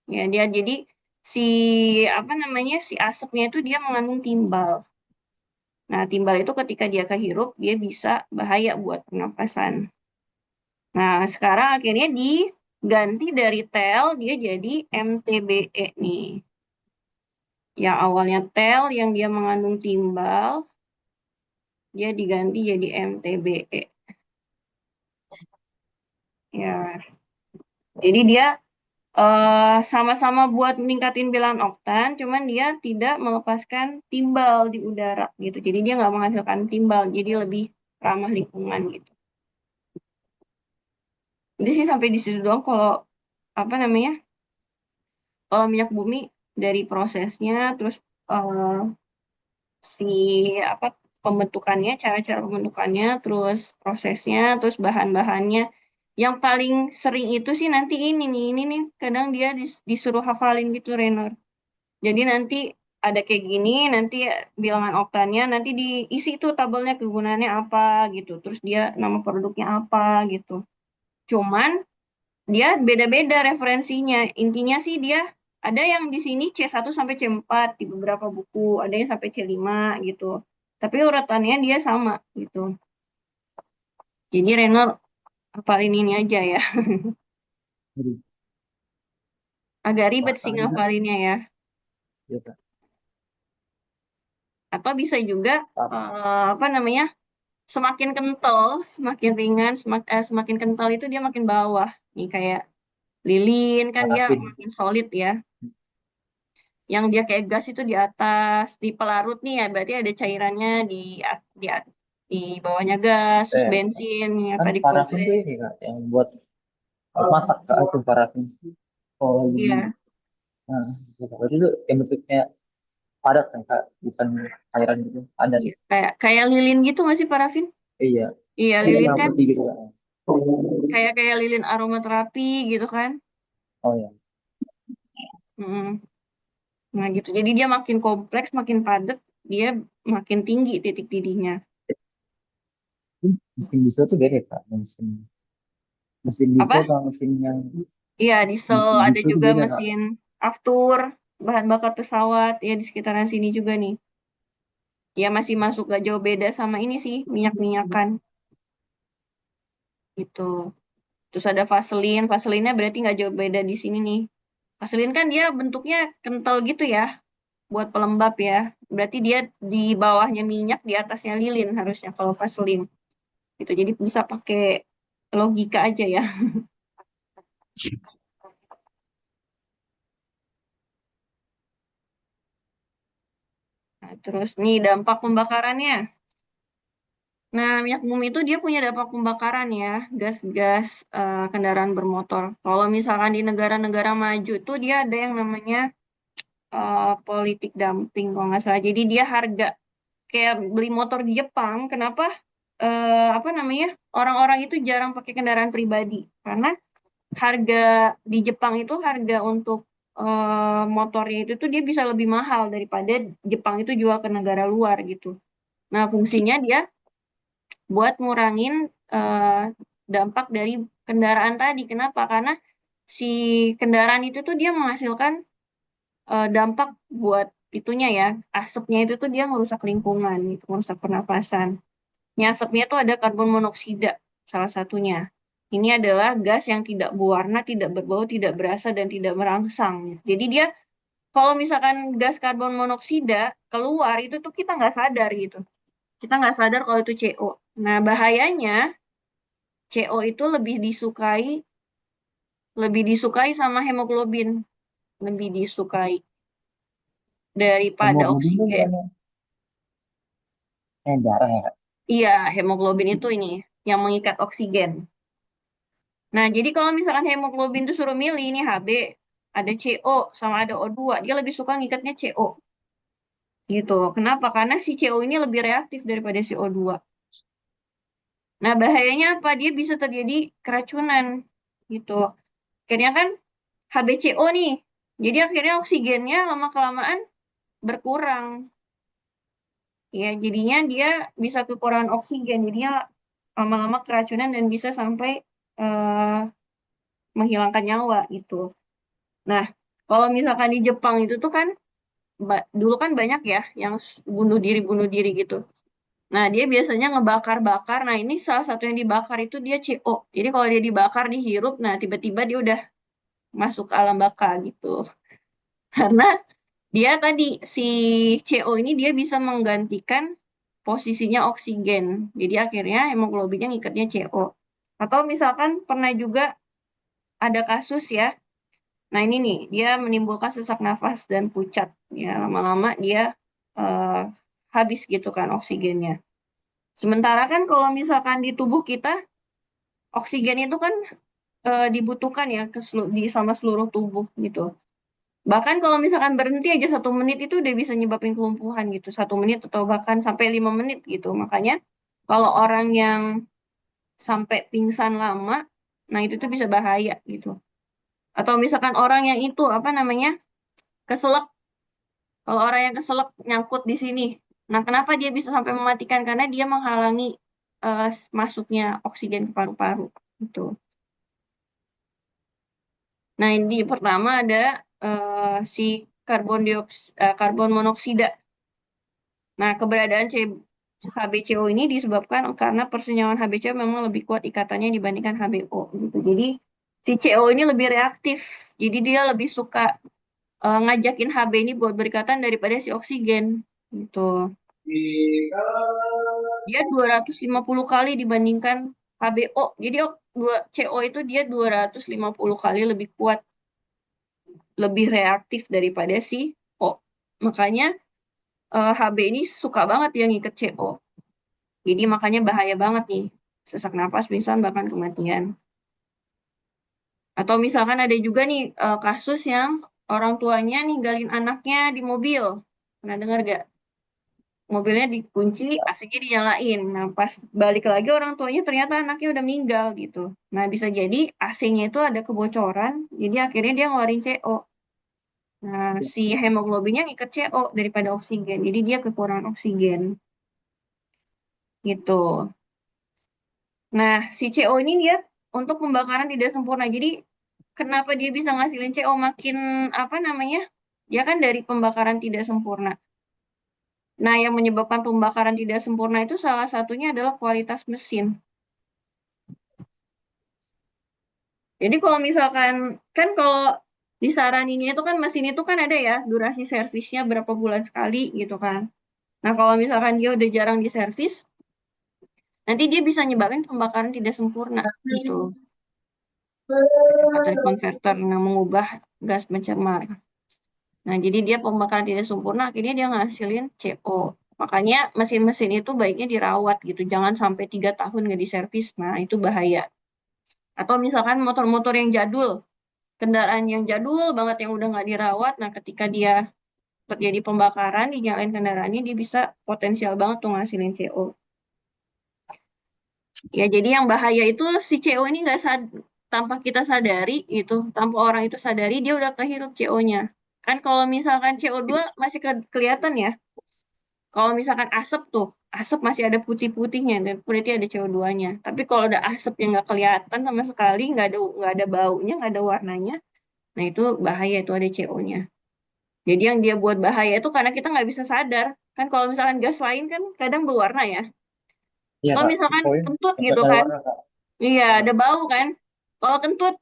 Ya, dia jadi si apa namanya si asapnya itu dia mengandung timbal. Nah, timbal itu ketika dia kehirup, dia bisa bahaya buat pernapasan. Nah, sekarang akhirnya diganti dari tel, dia jadi MTBE nih. Yang awalnya tel, yang dia mengandung timbal, dia diganti jadi MTBE. Ya, jadi dia sama-sama buat meningkatin bilangan oktan, cuman dia tidak melepaskan timbal di udara gitu. Jadi dia nggak menghasilkan timbal, jadi lebih ramah lingkungan gitu. Jadi sih sampai di situ doang kalau apa namanya, kalau minyak bumi dari prosesnya, terus eh, si apa pembentukannya, cara-cara pembentukannya, terus prosesnya, terus bahan-bahannya. Yang paling sering itu sih nanti ini nih, kadang dia disuruh hafalin gitu, Renor. Jadi nanti ada kayak gini, nanti bilangan oktannya, nanti diisi tuh tabelnya kegunaannya apa gitu. Terus dia nama produknya apa gitu. Cuman dia beda-beda referensinya. Intinya sih dia ada yang di sini C1 sampai C4 di beberapa buku, ada yang sampai C5 gitu. Tapi urutannya dia sama gitu. Jadi Renal hafalin ini aja ya. jadi Agak ribet sih swasta juga. ngafalinnya ya. Ya, Kak. Atau bisa juga Tapi apa namanya? Semakin kental, semakin ringan, semakin kental itu dia makin bawah. Nih kayak lilin kan dia parafin. makin solid ya. Yang dia kayak gas itu di atas, di pelarut nih ya, berarti ada cairannya di, di bawahnya gas, terus Eh, bensin ya kan tadi parafin tuh komplit. ini kak yang buat masak kak itu parafin. Oh lagi Iya, nah, berarti itu yang bentuknya padat kan kak, bukan cairan gitu, padat. iya. Kayak kayak lilin gitu nggak sih parafin? Iya, Iya, iya lilin yang kan. putih gitu kak. Kayak kayak lilin aromaterapi gitu kan. Oh ya. Mm. Nah gitu. Jadi dia makin kompleks, makin padat, dia makin tinggi titik didihnya. Mesin diesel tuh beda Kak. Mesin mesin diesel Apa? sama mesin yang Iya, diesel, mesin ada diesel tuh juga beda Kak. mesin aftur, bahan bakar pesawat, ya di sekitaran sini juga nih. Ya masih masuk gak jauh beda sama ini sih, minyak-minyakan gitu. Terus ada Vaseline, Vaseline-nya berarti nggak jauh beda di sini nih. Vaseline kan dia bentuknya kental gitu ya, buat pelembab ya. Berarti dia di bawahnya minyak, di atasnya lilin harusnya kalau Vaseline. Gitu. Jadi bisa pakai logika aja ya. Nah, terus nih dampak pembakarannya. Nah, minyak bumi itu dia punya dampak pembakaran ya, gas-gas kendaraan bermotor. Kalau misalkan di negara-negara maju tuh dia ada yang namanya politik dumping kalau nggak salah. Jadi dia harga kayak beli motor di Jepang, kenapa apa namanya orang-orang itu jarang pakai kendaraan pribadi? Karena harga di Jepang itu harga untuk motornya itu tuh dia bisa lebih mahal daripada Jepang itu jual ke negara luar gitu. Nah, fungsinya dia buat ngurangin eh, dampak dari kendaraan tadi. Kenapa? Karena si kendaraan itu tuh dia menghasilkan dampak buat itunya ya, asapnya itu tuh dia merusak lingkungan, gitu, merusak pernapasan. Ini asapnya tuh ada karbon monoksida salah satunya. Ini adalah gas yang tidak berwarna, tidak berbau, tidak berasa, dan tidak merangsang. Jadi dia kalau misalkan gas karbon monoksida keluar itu tuh kita nggak sadar gitu. Kita nggak sadar kalau itu CO. Nah bahayanya CO itu lebih disukai sama hemoglobin, lebih disukai daripada Hemoglobin tuh oksigen. bukannya darah ya Kak? Iya, hemoglobin itu ini yang mengikat oksigen. Nah, jadi kalau misalkan hemoglobin itu suruh milih ini Hb, ada CO sama ada O2, dia lebih suka ngikatnya CO gitu. Kenapa? Karena si CO ini lebih reaktif daripada si O2. Nah, bahayanya apa? Dia bisa terjadi keracunan gitu. Akhirnya kan HbCO nih. Jadi akhirnya oksigennya lama-kelamaan berkurang. Ya, jadinya dia bisa kekurangan oksigen. Jadinya lama-lama keracunan dan bisa sampai eh, menghilangkan nyawa gitu. Nah, kalau misalkan di Jepang itu tuh kan dulu kan banyak ya yang bunuh diri gitu. Nah, dia biasanya ngebakar-bakar. Nah, ini salah satu yang dibakar itu dia CO. Jadi kalau dia dibakar, dihirup, nah tiba-tiba dia udah masuk ke alam baka gitu. Karena dia tadi si CO ini dia bisa menggantikan posisinya oksigen. Jadi akhirnya hemoglobinnya ngikatnya CO. Atau misalkan pernah juga ada kasus ya. Nah, ini nih, dia menimbulkan sesak nafas dan pucat. Ya, lama-lama dia eh, habis gitu kan oksigennya. Sementara kan kalau misalkan di tubuh kita, oksigen itu kan dibutuhkan ya sama seluruh tubuh gitu. Bahkan kalau misalkan berhenti aja 1 menit itu udah bisa nyebabin kelumpuhan gitu. 1 menit atau bahkan sampai 5 menit gitu. Makanya kalau orang yang sampai pingsan lama, nah itu tuh bisa bahaya gitu. Atau misalkan orang yang itu apa namanya keselak. Kalau orang yang keselak nyangkut di sini. Nah, kenapa dia bisa sampai mematikan? Karena dia menghalangi masuknya oksigen ke paru-paru. Gitu. Nah, ini pertama ada si karbon monoksida. Nah, keberadaan HBCO ini disebabkan karena persenyawan HBCO memang lebih kuat ikatannya dibandingkan HBO gitu. Jadi si CO ini lebih reaktif. Jadi dia lebih suka ngajakin HB ini buat berikatan daripada si oksigen gitu. Dia 250 kali dibandingkan HBO. Jadi CO itu dia 250 kali lebih kuat, lebih reaktif daripada si O. Makanya HB ini suka banget yang ngikat CO. Jadi makanya bahaya banget nih. Sesak napas, pingsan, bahkan kematian. Atau misalkan ada juga nih kasus yang orang tuanya ninggalin anaknya di mobil. Pernah dengar gak? mobilnya dikunci, AC-nya dinyalain. Nah, pas balik lagi orang tuanya ternyata anaknya udah meninggal gitu. Nah, bisa jadi AC-nya itu ada kebocoran, jadi akhirnya dia ngeluarin CO. Nah, si hemoglobinnya ngikat CO daripada oksigen, jadi dia kekurangan oksigen gitu. Nah, si CO ini dia untuk pembakaran tidak sempurna. Jadi, kenapa dia bisa ngasilin CO makin apa namanya? Dia kan dari pembakaran tidak sempurna. Nah, yang menyebabkan pembakaran tidak sempurna itu salah satunya adalah kualitas mesin. Jadi kalau misalkan, kan kalau disaraninnya itu kan mesin itu kan ada ya, durasi servisnya berapa bulan sekali gitu kan. Nah, kalau misalkan dia udah jarang diservis, nanti dia bisa nyebabin pembakaran tidak sempurna gitu. Baterai konverter yang mengubah gas pencemar. Nah, jadi dia pembakaran tidak sempurna, akhirnya dia ngasilin CO. Makanya mesin-mesin itu baiknya dirawat gitu, jangan sampai 3 tahun nggak diservis. Nah, itu bahaya. Atau misalkan motor-motor yang jadul, kendaraan yang jadul banget yang udah nggak dirawat, nah ketika dia terjadi pembakaran, dinyalain kendaraannya, dia bisa potensial banget tuh ngasilin CO. Ya, jadi yang bahaya itu si CO ini nggak tanpa kita sadari itu, tanpa orang itu sadari dia udah kehirup CO-nya. Kan kalau misalkan CO2 masih kelihatan ya. Kalau misalkan asap tuh, asap masih ada putih-putihnya dan berarti ada CO2-nya. Tapi kalau ada asap yang nggak kelihatan sama sekali, nggak ada baunya, nggak ada warnanya, nah itu bahaya itu ada CO-nya. Jadi yang dia buat bahaya itu karena kita nggak bisa sadar. Kan kalau misalkan gas lain kan kadang berwarna ya. Iya Atau kak, misalkan poin kentut sempat gitu ada kan. warna kak. Iya, Ya, ada bau kan. Kalau kentut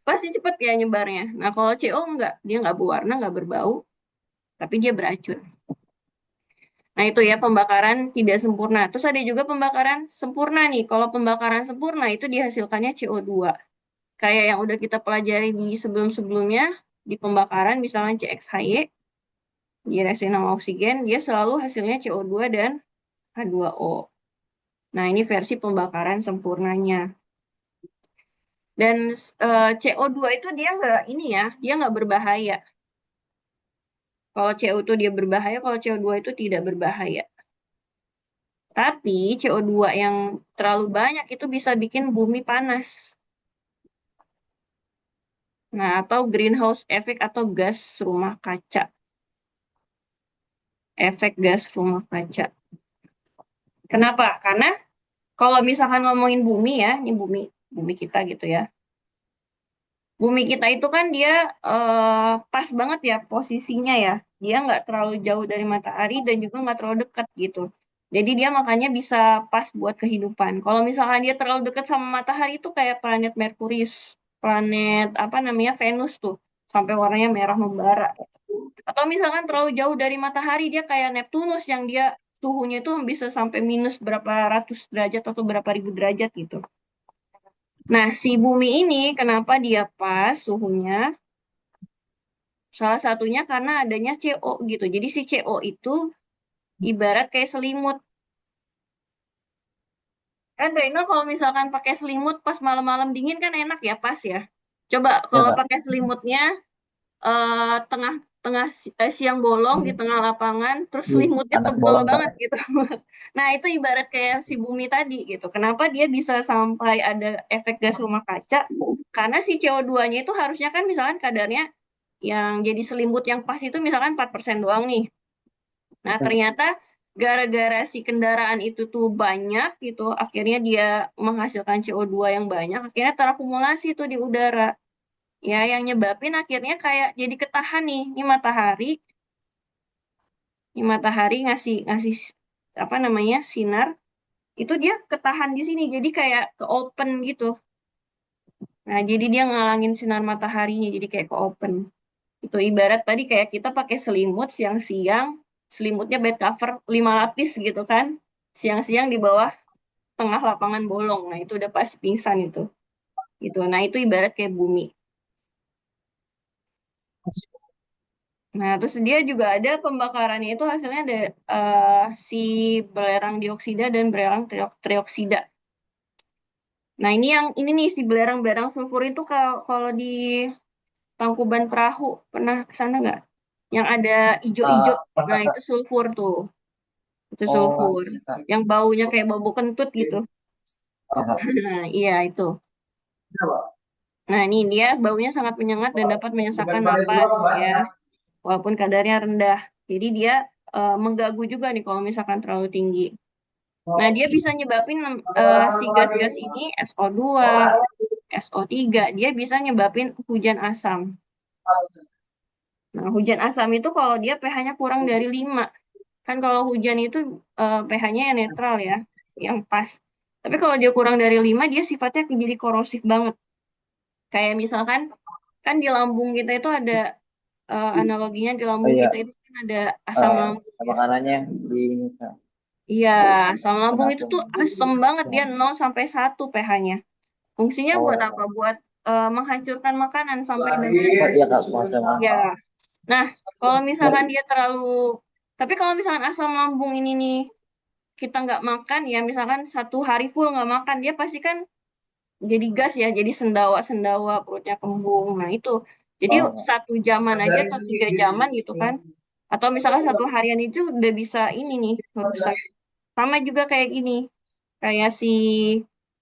pasti cepet ya nyebarnya. Nah kalau CO enggak, dia nggak berwarna, nggak berbau, tapi dia beracun. Nah itu ya pembakaran tidak sempurna. Terus ada juga pembakaran sempurna nih. Kalau pembakaran sempurna itu dihasilkannya CO2. Kayak yang udah kita pelajari di sebelum-sebelumnya, di pembakaran misalnya CXHY, direaksi sama oksigen, dia selalu hasilnya CO2 dan H2O. Nah ini versi pembakaran sempurnanya. Dan CO2 itu dia nggak ini ya, dia nggak berbahaya. Kalau CO itu dia berbahaya, kalau CO2 itu tidak berbahaya. Tapi CO2 yang terlalu banyak itu bisa bikin bumi panas. Nah, atau greenhouse effect atau gas rumah kaca. Efek gas rumah kaca. Kenapa? Karena kalau misalkan ngomongin bumi ya, ini bumi bumi kita gitu ya. Bumi kita itu kan dia pas banget ya posisinya ya. Dia nggak terlalu jauh dari matahari dan juga nggak terlalu dekat gitu. Jadi dia makanya bisa pas buat kehidupan. Kalau misalkan dia terlalu dekat sama matahari itu kayak planet Merkurius, planet apa namanya Venus tuh, sampai warnanya merah membara. Atau misalkan terlalu jauh dari matahari dia kayak Neptunus yang dia suhunya itu bisa sampai minus berapa ratus derajat atau berapa ribu derajat gitu. Nah, si bumi ini kenapa dia pas suhunya? Salah satunya karena adanya CO gitu. Jadi si CO itu ibarat kayak selimut. Kan Reno kalau misalkan pakai selimut pas malam-malam dingin kan enak ya, pas ya. Coba ya kalau kak. pakai selimutnya tengah tengah siang bolong di tengah lapangan, terus selimutnya Panas tebel bolong kak. banget gitu. Nah, itu ibarat kayak si bumi tadi gitu. Kenapa dia bisa sampai ada efek gas rumah kaca? Karena si CO2-nya itu harusnya kan misalkan kadarnya yang jadi selimut yang pas itu misalkan 4% doang nih. Nah, ternyata gara-gara si kendaraan itu tuh banyak gitu, akhirnya dia menghasilkan CO2 yang banyak, akhirnya terakumulasi tuh di udara. Ya, yang nyebabin akhirnya kayak jadi ketahan nih, ini matahari ngasih ngasih apa namanya sinar, itu dia ketahan di sini, jadi kayak ke open gitu. Nah, jadi dia ngalangin sinar mataharinya, jadi kayak ke open. Itu ibarat tadi kayak kita pakai selimut siang-siang, selimutnya bed cover 5 lapis gitu kan. Siang-siang di bawah tengah lapangan bolong. Nah, itu udah pasti pingsan itu. Gitu. Nah, itu ibarat kayak bumi. Nah, terus dia juga ada pembakarannya itu hasilnya ada si belerang dioksida dan belerang trioksida. Nah, ini nih si belerang-belerang sulfur itu kalau di Tangkuban Perahu pernah ke sana nggak? Yang ada ijo-ijo. Nah, Pernah itu kak. sulfur tuh. Itu Oh, sulfur. iya, Kak. Yang baunya kayak bau kentut gitu. Oh, Kak. Nah, iya itu. Nah, ini dia baunya sangat menyengat dan dapat menyesakkan napas ya, walaupun kadarnya rendah. Jadi dia mengganggu juga nih kalau misalkan terlalu tinggi. Nah, dia bisa nyebabin si gas-gas ini SO2, SO3, dia bisa nyebabin hujan asam. Nah, hujan asam itu kalau dia pH-nya kurang dari 5. Kan kalau hujan itu pH-nya yang netral ya, yang pas. Tapi kalau dia kurang dari 5, dia sifatnya jadi korosif banget. Kayak misalkan, kan di lambung kita itu ada, analoginya di Oh lambung iya, kita itu kan ada asam lambung ya. makanannya di ini, Kak. Iya, asam lambung itu Penasam. tuh asam banget, dia 0 sampai 1 pH-nya. Fungsinya buat apa? Oh, Buat menghancurkan makanan sampai oh bagian iya, inti. Kak, penasam. Ya. Nah, kalau misalkan dia terlalu, tapi kalau misalkan asam lambung ini nih kita nggak makan ya, misalkan 1 hari full nggak makan, dia pasti kan jadi gas ya, jadi sendawa-sendawa, perutnya kembung. Nah itu, jadi Oh, 1 jaman aja atau 3 jaman gitu kan, atau misalkan 1 harian itu udah bisa ini nih rusak. Sama juga kayak gini, kayak si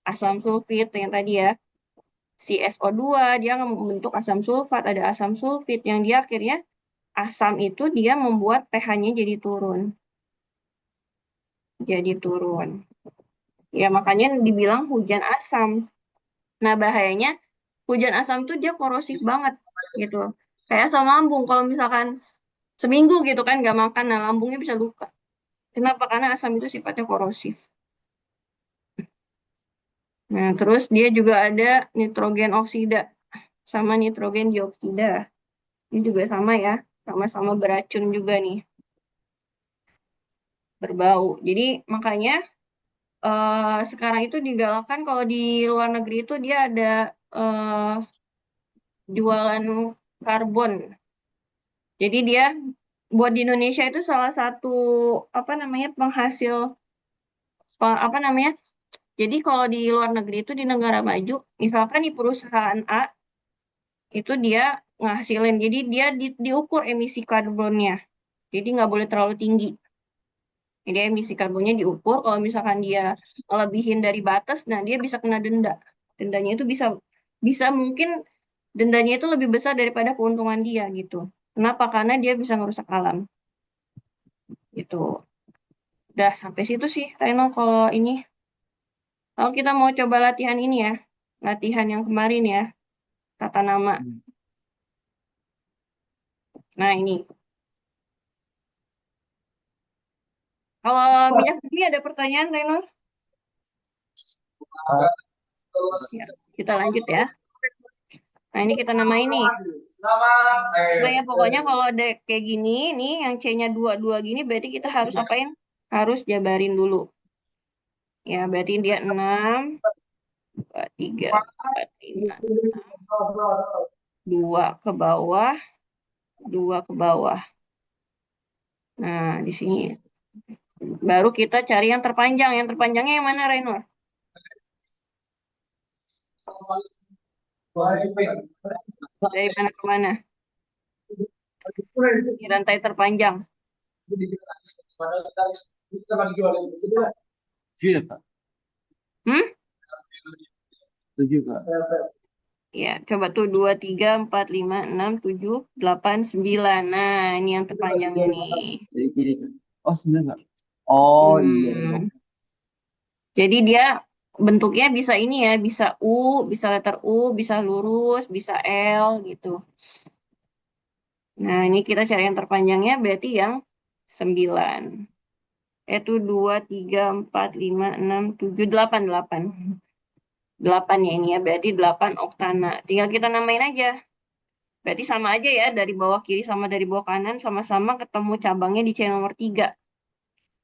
asam sulfit yang tadi ya, si SO2 dia membentuk asam sulfat, ada asam sulfit yang dia akhirnya asam itu dia membuat pH-nya jadi turun. Ya makanya dibilang hujan asam. Nah bahayanya hujan asam tuh dia korosif banget gitu. Kayak asam lambung kalau misalkan seminggu gitu kan nggak makan, nah lambungnya bisa luka. Kenapa? Karena asam itu sifatnya korosif. Nah terus dia juga ada nitrogen oksida sama nitrogen dioksida. Ini juga sama ya, sama-sama beracun juga nih, berbau. Jadi makanya sekarang itu digalakkan kalau di luar negeri itu dia ada eh, jualan karbon. Jadi dia buat di Indonesia itu salah satu apa namanya penghasil apa namanya? Jadi kalau di luar negeri itu di negara maju, misalkan di perusahaan A itu dia ngasilin, jadi dia diukur emisi karbonnya. Jadi nggak boleh terlalu tinggi. Jadi emisi karbonnya diukur, kalau misalkan dia melebihin dari batas, nah dia bisa kena denda. Dendanya itu bisa bisa mungkin dendanya itu lebih besar daripada keuntungan dia gitu. Kenapa? Karena dia bisa merusak alam. Gitu. Udah sampai situ sih, Reno, kalau ini. Kalau kita mau coba latihan ini ya, latihan yang kemarin ya, tata nama. hmm. Nah ini, kalau minyak bumi ada pertanyaan, Reno? Ya, kita lanjut ya. Nah ini kita namain nih. Nah ya pokoknya kalau ada kayak gini, nih yang C-nya 2 2 gini, berarti kita harus apain? Harus jabarin dulu. Ya, berarti dia 6, 2, 3, 4, 5, 2 ke bawah, 2 ke bawah. Nah, di sini. Baru kita cari yang terpanjang. Yang terpanjangnya yang mana, Rainur? Dari mana ke mana? Di rantai terpanjang. Tujuh ya, Kak? Hmm? 7, Kak. Ya, coba tuh 2, 3, 4, 5, 6, 7, 8, 9. Nah, ini yang terpanjangnya nih. Jadi kiri, Kak. Oh, 9, Kak. Oh, iya. Hmm. Jadi dia bentuknya bisa ini ya, bisa U, bisa letter U, bisa lurus, bisa L gitu. Nah, ini kita cari yang terpanjangnya berarti yang 9. Itu 2, 3, 4, 5, 6, 7, 8, 8. 8 ya ini ya, berarti 8 oktana. Tinggal kita namain aja. Berarti sama aja ya, dari bawah kiri sama dari bawah kanan, sama-sama ketemu cabangnya di C nomor 3.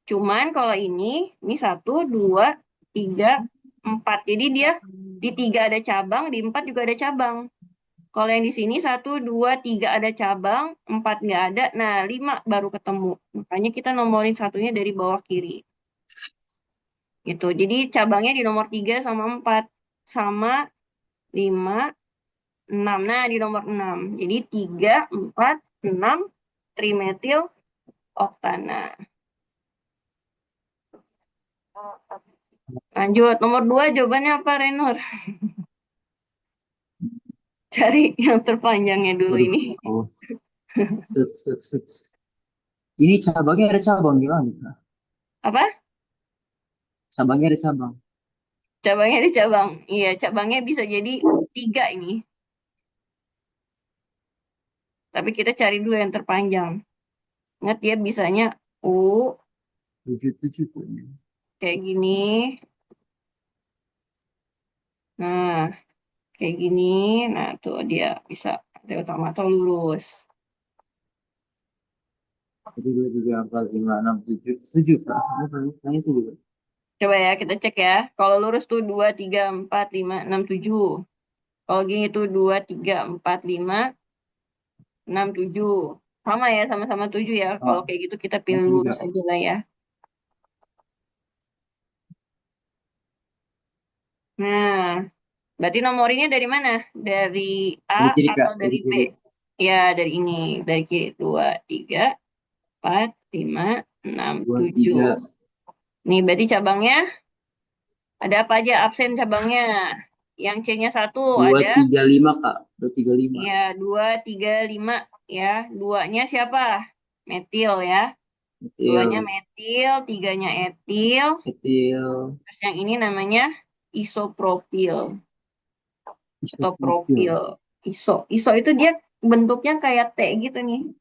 Cuman kalau ini 1, 2, 3, 4. Jadi dia di 3 ada cabang, di 4 juga ada cabang. Kalau yang di sini 1, 2, 3 ada cabang, 4 nggak ada, nah 5 baru ketemu. Makanya kita nomorin satunya dari bawah kiri. Gitu. Jadi cabangnya di nomor 3 sama 4. Sama 5, 6. Nah di nomor 6. Jadi 3, 4, 6, trimetil oktana. Lanjut, nomor 2 jawabannya apa, Renur? Cari yang terpanjangnya dulu Waduh, ini. oh, set, set, set. Ini cabangnya ada cabang gimana? Kak? Apa? Cabangnya ada cabang. Cabangnya di cabang. Iya, cabangnya bisa jadi 3 ini. Tapi kita cari dulu yang terpanjang. Ingat dia bisanya U, Tujuh, tujuh punya. kayak gini. Nah, kayak gini. Nah, tuh dia bisa ada utama atau lurus. Jadi dua, tiga, empat, lima, enam, tujuh. Tujuh, Kak. Ini pertanyaannya tujuh. Coba ya, kita cek ya. Kalau lurus tuh 2, 3, 4, 5, 6, 7. Kalau gini tuh 2, 3, 4, 5, 6, 7. Sama ya, sama-sama 7 ya. Kalau Oh, kayak gitu kita pilih nanti juga. lurus aja lah ya. Nah, berarti nomornya dari mana? Dari A Dari kiri, Kak. atau dari Dari B? kiri. Ya, dari ini. Dari kiri. 2, 3, 4, 5, 6, Dua, 7. tiga. Nih, berarti cabangnya ada apa aja absen cabangnya? Yang C-nya 1 Dua, ada. tiga, lima, Kak. Dua, tiga, lima. Ya, 2, 3, 5. Ya, duanya siapa? Metil ya. Duanya Etil. metil, tiganya etil. Etil. Terus yang ini namanya isopropil atau Isopropil. propil. Iso itu dia bentuknya kayak T gitu nih.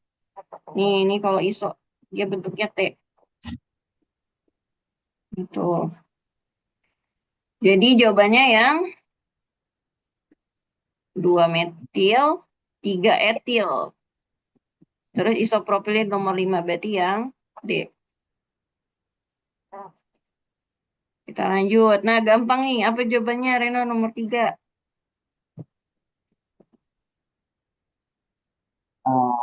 Ini kalau iso dia bentuknya T gitu. Jadi jawabannya yang 2 metil, 3 etil. Terus isopropilin nomor 5 berarti yang D. Kita lanjut. Nah, gampang nih. Apa jawabannya Reno nomor 3? Ah,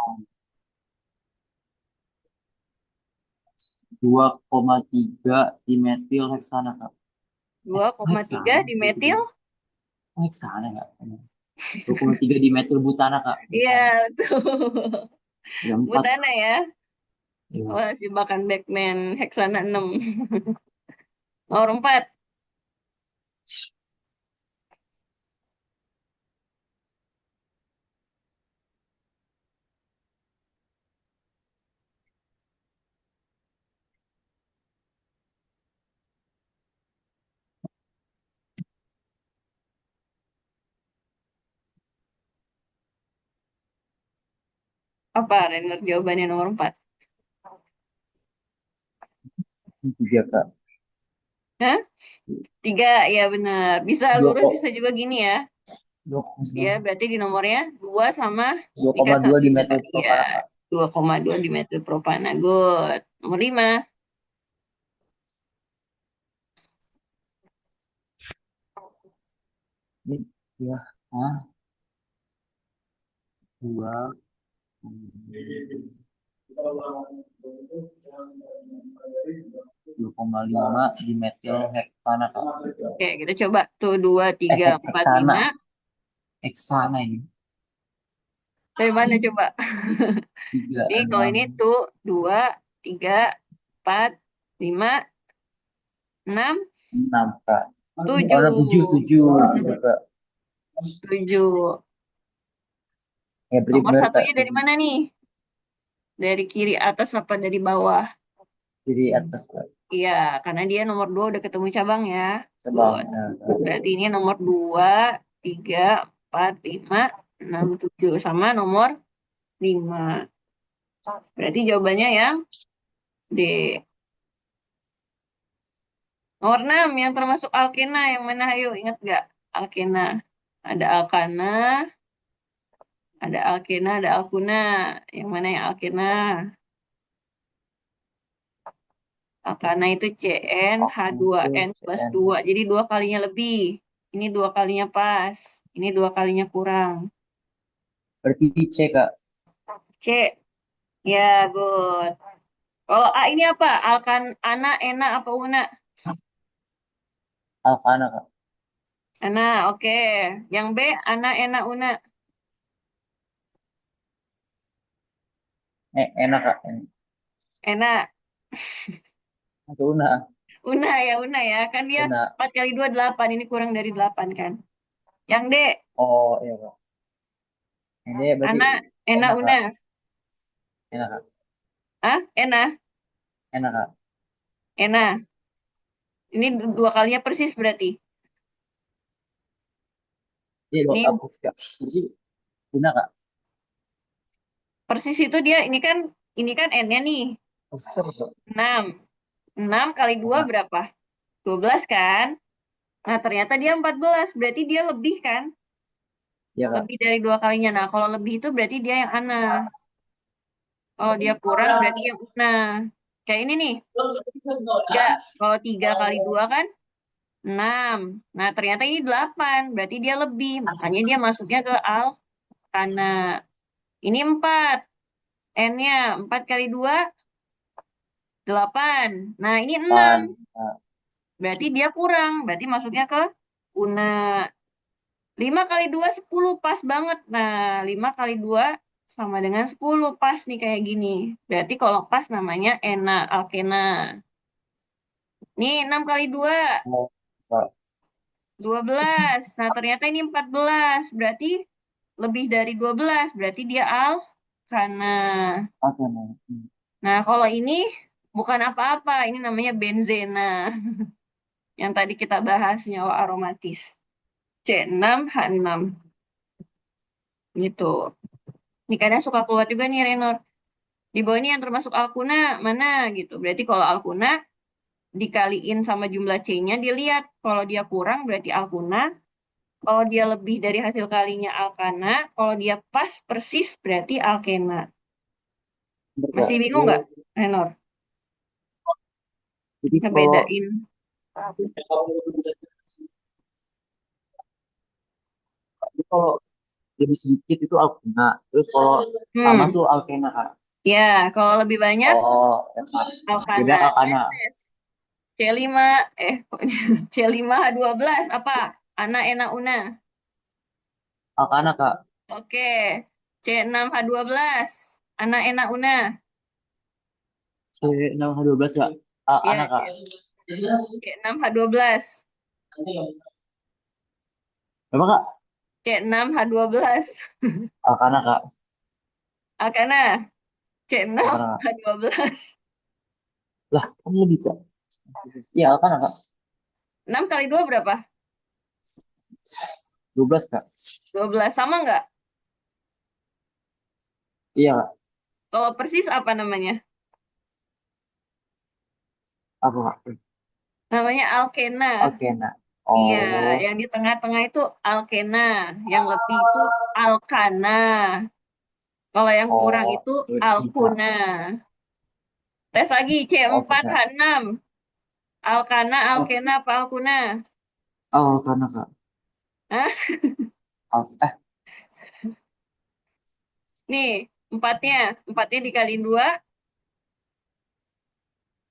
2,3 dimetil heksana, Kak. Dua Oh, koma tiga heksana. di metil. Oh, heksana, Kak. 2,3 dimetil butana, Kak. Iya, Butana. tuh. Ada 4. Butana ya. Ya. Wah, si makan Batman Heksana 6. Nomor 4. Apa, Renner? Jawabannya nomor 4. Tiga, Kak. Hah? 3, ya benar. Bisa Dua lurus, kok. bisa juga gini ya. Ya, berarti di nomornya 2 sama dua jika koma dua satu juga. dimetil Iya, propana, Kak. 2,2 di metil propana. Good. Nomor 5. Ini ya, ah, 2, 2,5 dimetil heksana, Kak. Oke, kita coba tuh 2, 3, 4, Heksana. 5. Heksana ini. Dari mana coba? Tiga, Ini kalau enam, ini tuh 2, 3, 4, 5, 6, enam, Kak. Oh, 7. enam, tujuh, tujuh. Tujuh, Kak. 7. Ya, beri Nomor benar, Kak. satunya dari mana nih? Dari kiri atas apa dari bawah? Jadi atas, Kak. Iya, karena dia nomor 2 udah ketemu cabang ya. Cabang. Good. Ya, Berarti ini nomor 2, 3, 4, 5, 6, 7. Sama nomor 5. Berarti jawabannya yang D. Nomor 6 yang termasuk alkena yang mana? Ayo ingat nggak? Alkena. Ada alkana, ada alkena, ada alkuna. Yang mana yang alkena? Alkana itu Cn itu H2n plus CN. 2. Jadi 2 kalinya lebih. Ini 2 kalinya pas. Ini 2 kalinya kurang. Berarti C, Kak. C. Ya, good. Kalau A ini apa? Alkan, ana, ena, apa una? Alkana, Kak. Ana, oke. Yang B, ana, ena, una. Enak, Kak. Ena. Atau una. Una ya, Una ya. Kan dia Una. 4 kali 2 8. Ini kurang dari 8 kan. Yang D, Oh iya kak. Ini berarti Ana, Ena, enak kak. Una. Enak kak. Ah, Ena, Enak kak. Ena. Ini dua kalinya persis berarti. Iya dua Ini aku kak. Jadi guna kak. persis itu dia, ini kan N-nya nih. Oh, seru kak. 6. 6 kali 2 Enak. berapa? 12 kan? Nah, ternyata dia 14. Berarti dia lebih kan? Iya kak. Lebih dari dua kalinya. Nah, kalau lebih itu berarti dia yang Ana. Kalau dia kurang berarti yang Una. Kayak ini nih. 3. Kalau 3 kali 2 kan 6. Nah, ternyata ini 8. Berarti dia lebih. Makanya dia masuknya ke Alkana. Ini 4. N-nya 4 kali 2 8. Nah, ini 6. Pan. Nah, Berarti dia kurang. Berarti masuknya ke Una. 5 kali 2 10. Pas banget. Nah, 5 kali 2 sama dengan 10. Pas nih kayak gini. Berarti kalau pas namanya Ena, Alkena. Nih, 6 kali 2 oh, kak. 12. Nah, ternyata ini 14. Berarti lebih dari 12. Berarti dia Alkana. Oke nih. Nah, kalau ini bukan apa-apa. Ini namanya benzena. Yang tadi kita bahas nyawa aromatis. C6H6. Gitu. Ini kadang suka keluar juga nih Renor. Di bawah ini yang termasuk alkuna mana gitu. Berarti kalau alkuna dikaliin sama jumlah C-nya, dilihat. Kalau dia kurang berarti alkuna. Kalau dia lebih dari hasil kalinya alkana. Kalau dia pas persis berarti alkena. Bener, Kak. Masih bingung nggak, Jadi Renor? kalau Ngebedain. jadi kalau jadi sedikit itu alkuna. Terus kalau sama Hmm. tuh alkena kak. Ya, kalau lebih banyak Oh, enak. alkana. Beda alkana. Tes, tes. C5, kok C5H12 apa? Ana, ena, una. Alkana kak. Oke. C6H12. Ana, ena, una. C6H12 kak. Ya, Anak kak. C6H12. Berapa kak? C6H12. Alkana kak. Alkana. Alkana kak. C6H12. Lah, kan lebih kak. Iya, alkana kak. 6 kali 2 berapa? 12 kak. 12. Sama nggak? Iya kak. Kalau persis apa namanya? Apa kak? Namanya alkena. Alkena. Iya, Oh, yang di tengah-tengah itu alkena. Yang lebih itu alkana. Kalau yang kurang oh, itu lebih kak. alkuna. Tes lagi Oke kak. C4H6. Alkana, Oh, alkena, apa alkuna? alkana kak. Hah? Eh, Nih, empatnya. Empatnya dikali 2,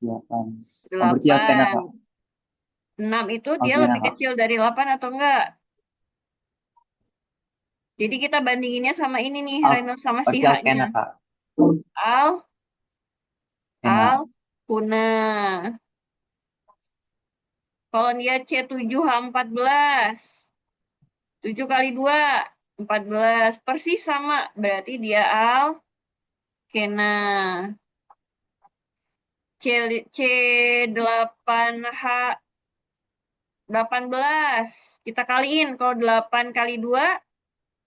8. Oh, berarti alkena 8. kak. 6 itu dia Alkena lebih kak. kecil dari 8 atau enggak? Jadi kita bandinginnya sama ini nih, Al Reno sama si berarti H-nya. alkena kak. Al, Alkena. Kuna. Kalau dia C7H14. 7 kali 2, 14. Persis sama. Berarti dia alkena. C8H 18. Kita kaliin. Kalau 8 kali 2,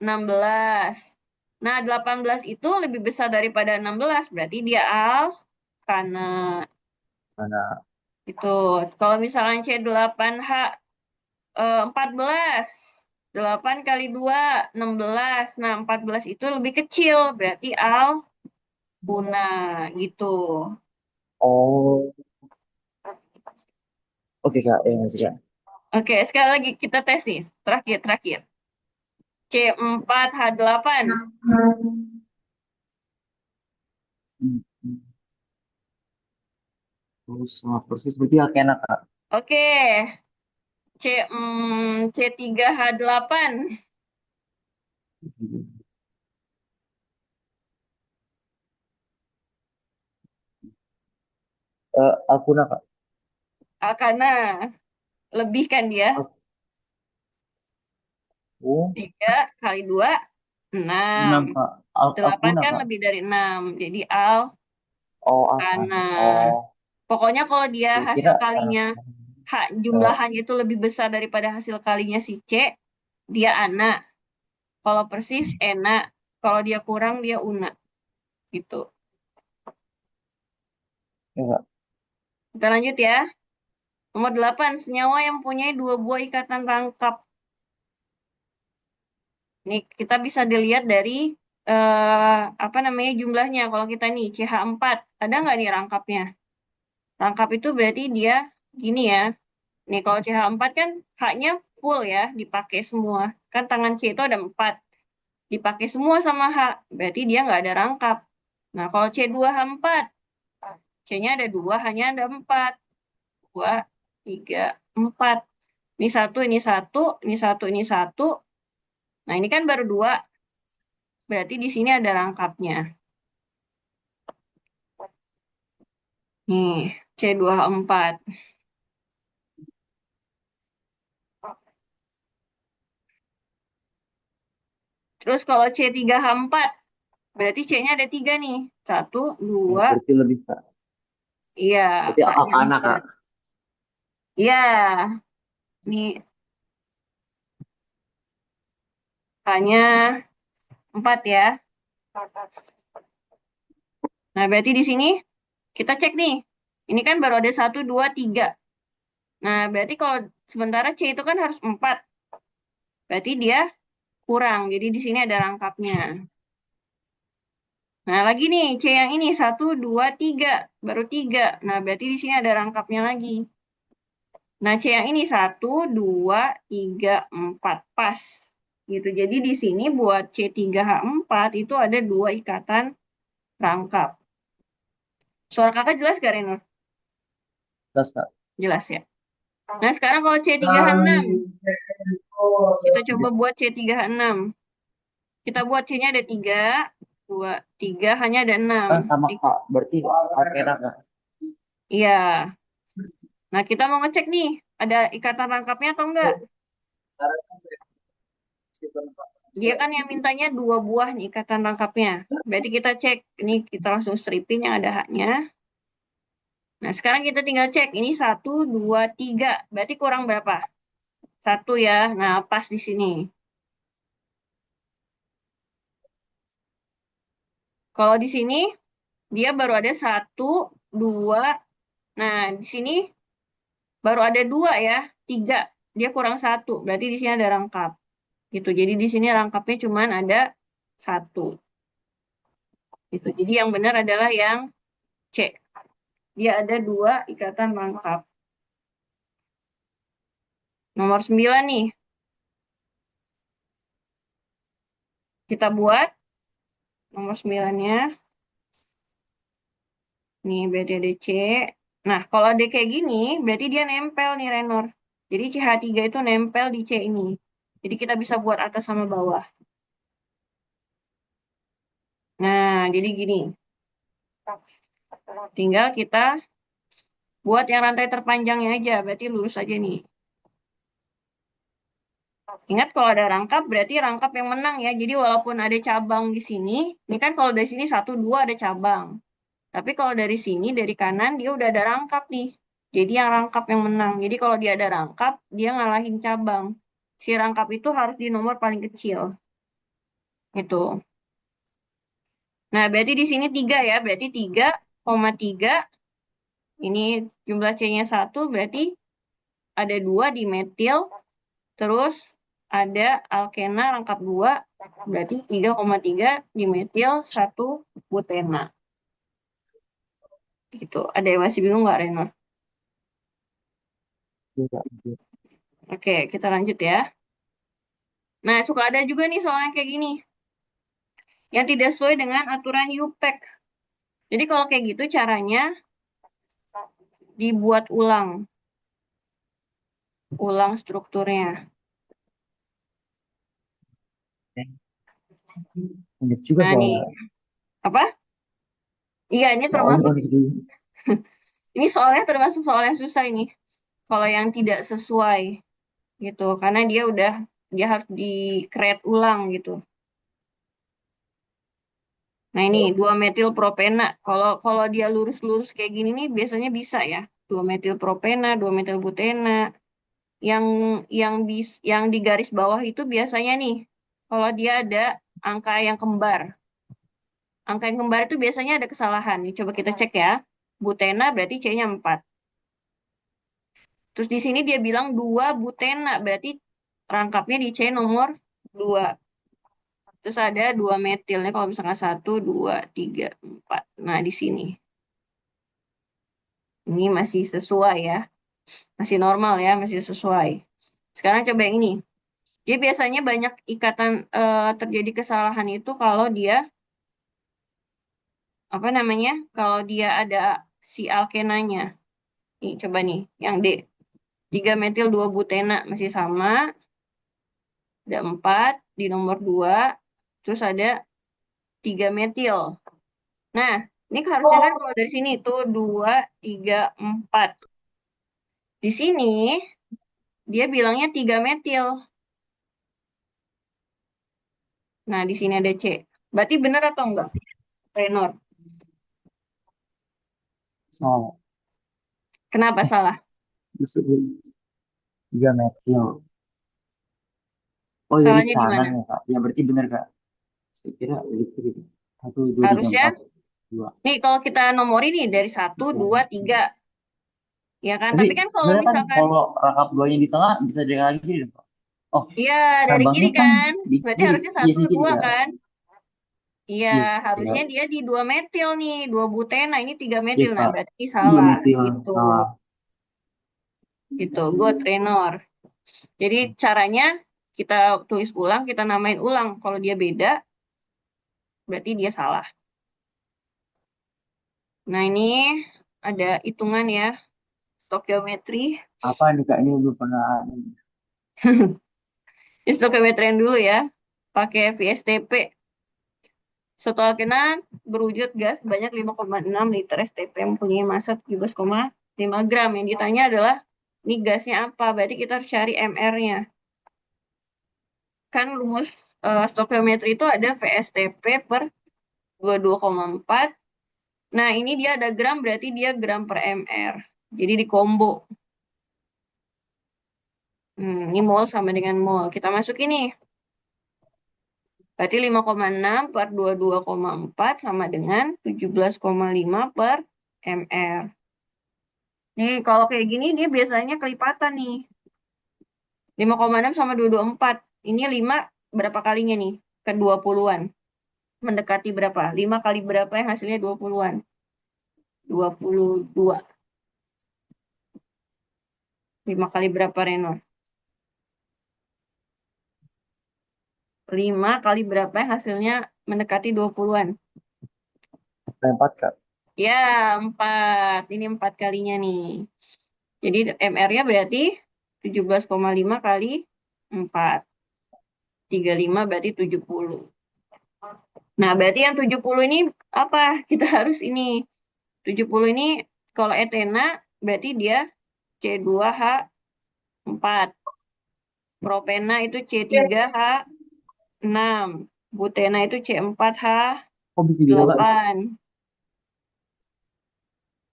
16. Nah, 18 itu lebih besar daripada 16. Berarti dia alkana. Mana? Itu. Kalau misalkan C8H 14. 8 kali 2, 16. Nah, 14 itu lebih kecil. Berarti alkuna. Gitu. Oh, oke kak. Masih kak. Oke, sekali lagi kita tes nih. Terakhir, terakhir. C4H8. Hmm, hmm. Terus sama persis berarti alkena kak. Oke. C3H8. Alkuna kak. Karena lebih kan dia. Oh, 3 kali 2, 6. 6 Kak. 8 Alkuna kan Kak. lebih dari 6. Jadi Oh, karena. Alkana. Oh, Pokoknya kalau dia hasil kira kalinya, eh, jumlahannya itu lebih besar daripada hasil kalinya si C, dia ana. Kalau persis, enak. Kalau dia kurang, dia una. Gitu. ya Kak. Kita lanjut ya. Nomor 8, senyawa yang punya dua buah ikatan rangkap. Ini kita bisa dilihat dari apa namanya jumlahnya. Kalau kita nih CH4, ada nggak nih rangkapnya? Rangkap itu berarti dia gini ya. Nih kalau CH4 kan H-nya full ya, dipakai semua. Kan tangan C itu ada 4, dipakai semua sama H. Berarti dia nggak ada rangkap. Nah kalau C2H4, C-nya ada 2, hanya ada 4. 2, 3, 4. Ini satu, ini satu, ini satu, ini satu. Nah ini kan baru 2. Berarti di sini ada rangkapnya. Nih, C2H4. Terus kalau C3H4, berarti C-nya ada 3 nih. Satu, Ya, dua, berarti lebih Kak. iya, Berarti H-nya Alkana 4. Kak. Iya, nih H-nya 4 ya. Nah, berarti di sini kita cek nih. Ini kan baru ada satu, dua, tiga. Nah, berarti kalau sementara C itu kan harus 4. Berarti dia kurang. Jadi di sini ada rangkapnya. Nah, lagi nih, C yang ini satu, dua, tiga. Baru 3. Nah, berarti di sini ada rangkapnya lagi. Nah, C yang ini satu, dua, tiga, 4. Pas. Gitu. Jadi di sini buat C3H4 itu ada 2 ikatan rangkap. Suara kakak jelas gak, Renur? Terus Kak. Jelas ya. Nah, sekarang kalau C3H6, kita coba buat C3H6. Kita buat C-nya ada 3, 2, 3, hanya ada 6. Sama Kak. Berarti Alkena Kak. Iya. Nah, kita mau ngecek nih, ada ikatan rangkapnya atau enggak? Dia kan yang mintanya 2 buah nih ikatan rangkapnya. Berarti kita cek, ini kita langsung stripin yang ada haknya. Nah, sekarang kita tinggal cek, ini satu, 2, 3. Berarti kurang berapa? Satu ya. Nah, pas di sini. Kalau di sini, dia baru ada satu, 2. Nah, di sini baru ada 2 ya. 3. Dia kurang satu. Berarti di sini ada rangkap. Gitu. Jadi di sini rangkapnya cuma ada satu. Gitu. Jadi yang benar adalah yang C. Dia ada 2 ikatan rangkap. Nomor 9 nih. Kita buat nomor 9-nya. Nih berarti ada C. Nah, kalau ada kayak gini, berarti dia nempel nih, Renor. Jadi CH3 itu nempel di C ini. Jadi kita bisa buat atas sama bawah. Nah, jadi gini. Tinggal kita buat yang rantai terpanjangnya aja. Berarti lurus aja nih. Ingat kalau ada rangkap, berarti rangkap yang menang ya. Jadi walaupun ada cabang di sini, ini kan kalau dari sini satu, dua ada cabang. Tapi kalau dari sini, dari kanan, dia udah ada rangkap nih. Jadi yang rangkap yang menang. Jadi kalau dia ada rangkap, dia ngalahin cabang. Si rangkap itu harus di nomor paling kecil. Itu. Nah, berarti di sini 3 ya. Berarti 3,3. Ini jumlah C-nya 1. Berarti ada 2 di metil. Terus ada alkena rangkap 2. Berarti 3,3 di metil 1 butena. Gitu. Ada yang masih bingung nggak, Renor? Iya, Kak. Oke, kita lanjut ya. Nah, suka ada juga nih soalnya kayak gini. Yang tidak sesuai dengan aturan UPEC. Jadi kalau kayak gitu caranya dibuat ulang. Ulang strukturnya. Unik juga Nah nih, soalnya. apa? Iya, ini Soalnya termasuk, unik juga. ini soalnya termasuk soal yang susah ini. kalau yang tidak sesuai gitu, karena dia harus di create ulang gitu. Nah ini 2 metil propena. Kalau kalau dia lurus-lurus kayak gini nih biasanya bisa ya. 2 metil propena, 2 metil butena. Yang yang di garis bawah itu biasanya nih kalau dia ada angka yang kembar. Angka yang kembar itu biasanya ada kesalahan. Nih, coba kita cek ya. Butena berarti C-nya 4. Terus di sini dia bilang 2 butena, berarti rangkapnya di C nomor 2. Terus ada 2 metilnya kalau misalkan 1, 2, 3, 4. Nah, di sini. Ini masih sesuai ya. Masih normal ya, masih sesuai. Sekarang coba yang ini. Dia biasanya banyak ikatan terjadi kesalahan itu kalau dia apa namanya? Kalau dia ada si alkenanya. Nih, coba nih, yang D. 3 metil 2 butena masih sama, ada 4 di nomor 2, terus ada 3 metil. Nah, ini harusnya kan kalau dari sini itu 2, 3, 4. Di sini dia bilangnya 3 metil. Nah, di sini ada C. Berarti benar atau enggak, Renor? Salah. Kenapa salah? Justru 3 metil. Oh dari Salahnya di kanan mana? ya kak. Ya berarti benar kak. Saya kira gitu. 1, 2, 3, 4. Harusnya, 2. nih kalau kita nomor ini dari 1, 2, 3, ya kan? Tapi Tapi kan kalau sebenarnya kan misalkan, kalau rangkap duanya di tengah bisa dari kanan kiri dong, Pak. Oh, iya dari kiri cabangnya kan kan? di Berarti kiri. harusnya Iya satu, sih kiri dua kak. kan? Iya, Iya, harusnya ya. dia di 2 metil nih, 2 butena, ini 3 Iya metil. Nah, kak. berarti Dua salah metil. gitu. Salah. Gitu, good Renor. Jadi caranya kita tulis ulang, kita namain ulang. Kalau dia beda, berarti dia salah. Nah, ini ada hitungan ya, stokiometri. Apa nih kak? Ini belum pernah. Ini stokiometrian dulu ya, pakai VSTP. Suatu alkenan berwujud gas sebanyak 5,6 liter STP mempunyai massa 17,5 gram. Yang ditanya adalah, ini gasnya apa? Berarti kita harus cari MR-nya. Kan rumus stokiometri itu ada VSTP per 22,4. Nah, ini dia ada gram, berarti dia gram per MR. Jadi di combo. Ini mol sama dengan mol. Kita masuk ini. Berarti 5,6 per 22,4 sama dengan 17,5 per MR. Nih, kalau kayak gini dia biasanya kelipatan nih. 5,6 sama 224. Ini 5 berapa kalinya nih? Ke 20-an. Mendekati berapa? 5 kali berapa yang hasilnya 20-an? 22. 5 kali berapa, Reno? 5 kali berapa yang hasilnya mendekati 20-an? 4 kak. Ya, 4. Ini 4 kalinya nih. Jadi MR-nya berarti 17,5 kali 4. 35 berarti 70. Nah, berarti yang 70 ini apa? Kita harus ini. 70 ini kalau etena berarti dia C2H4. Propena itu C3H6. Butena itu Kok bisa gitu kak? C4H8.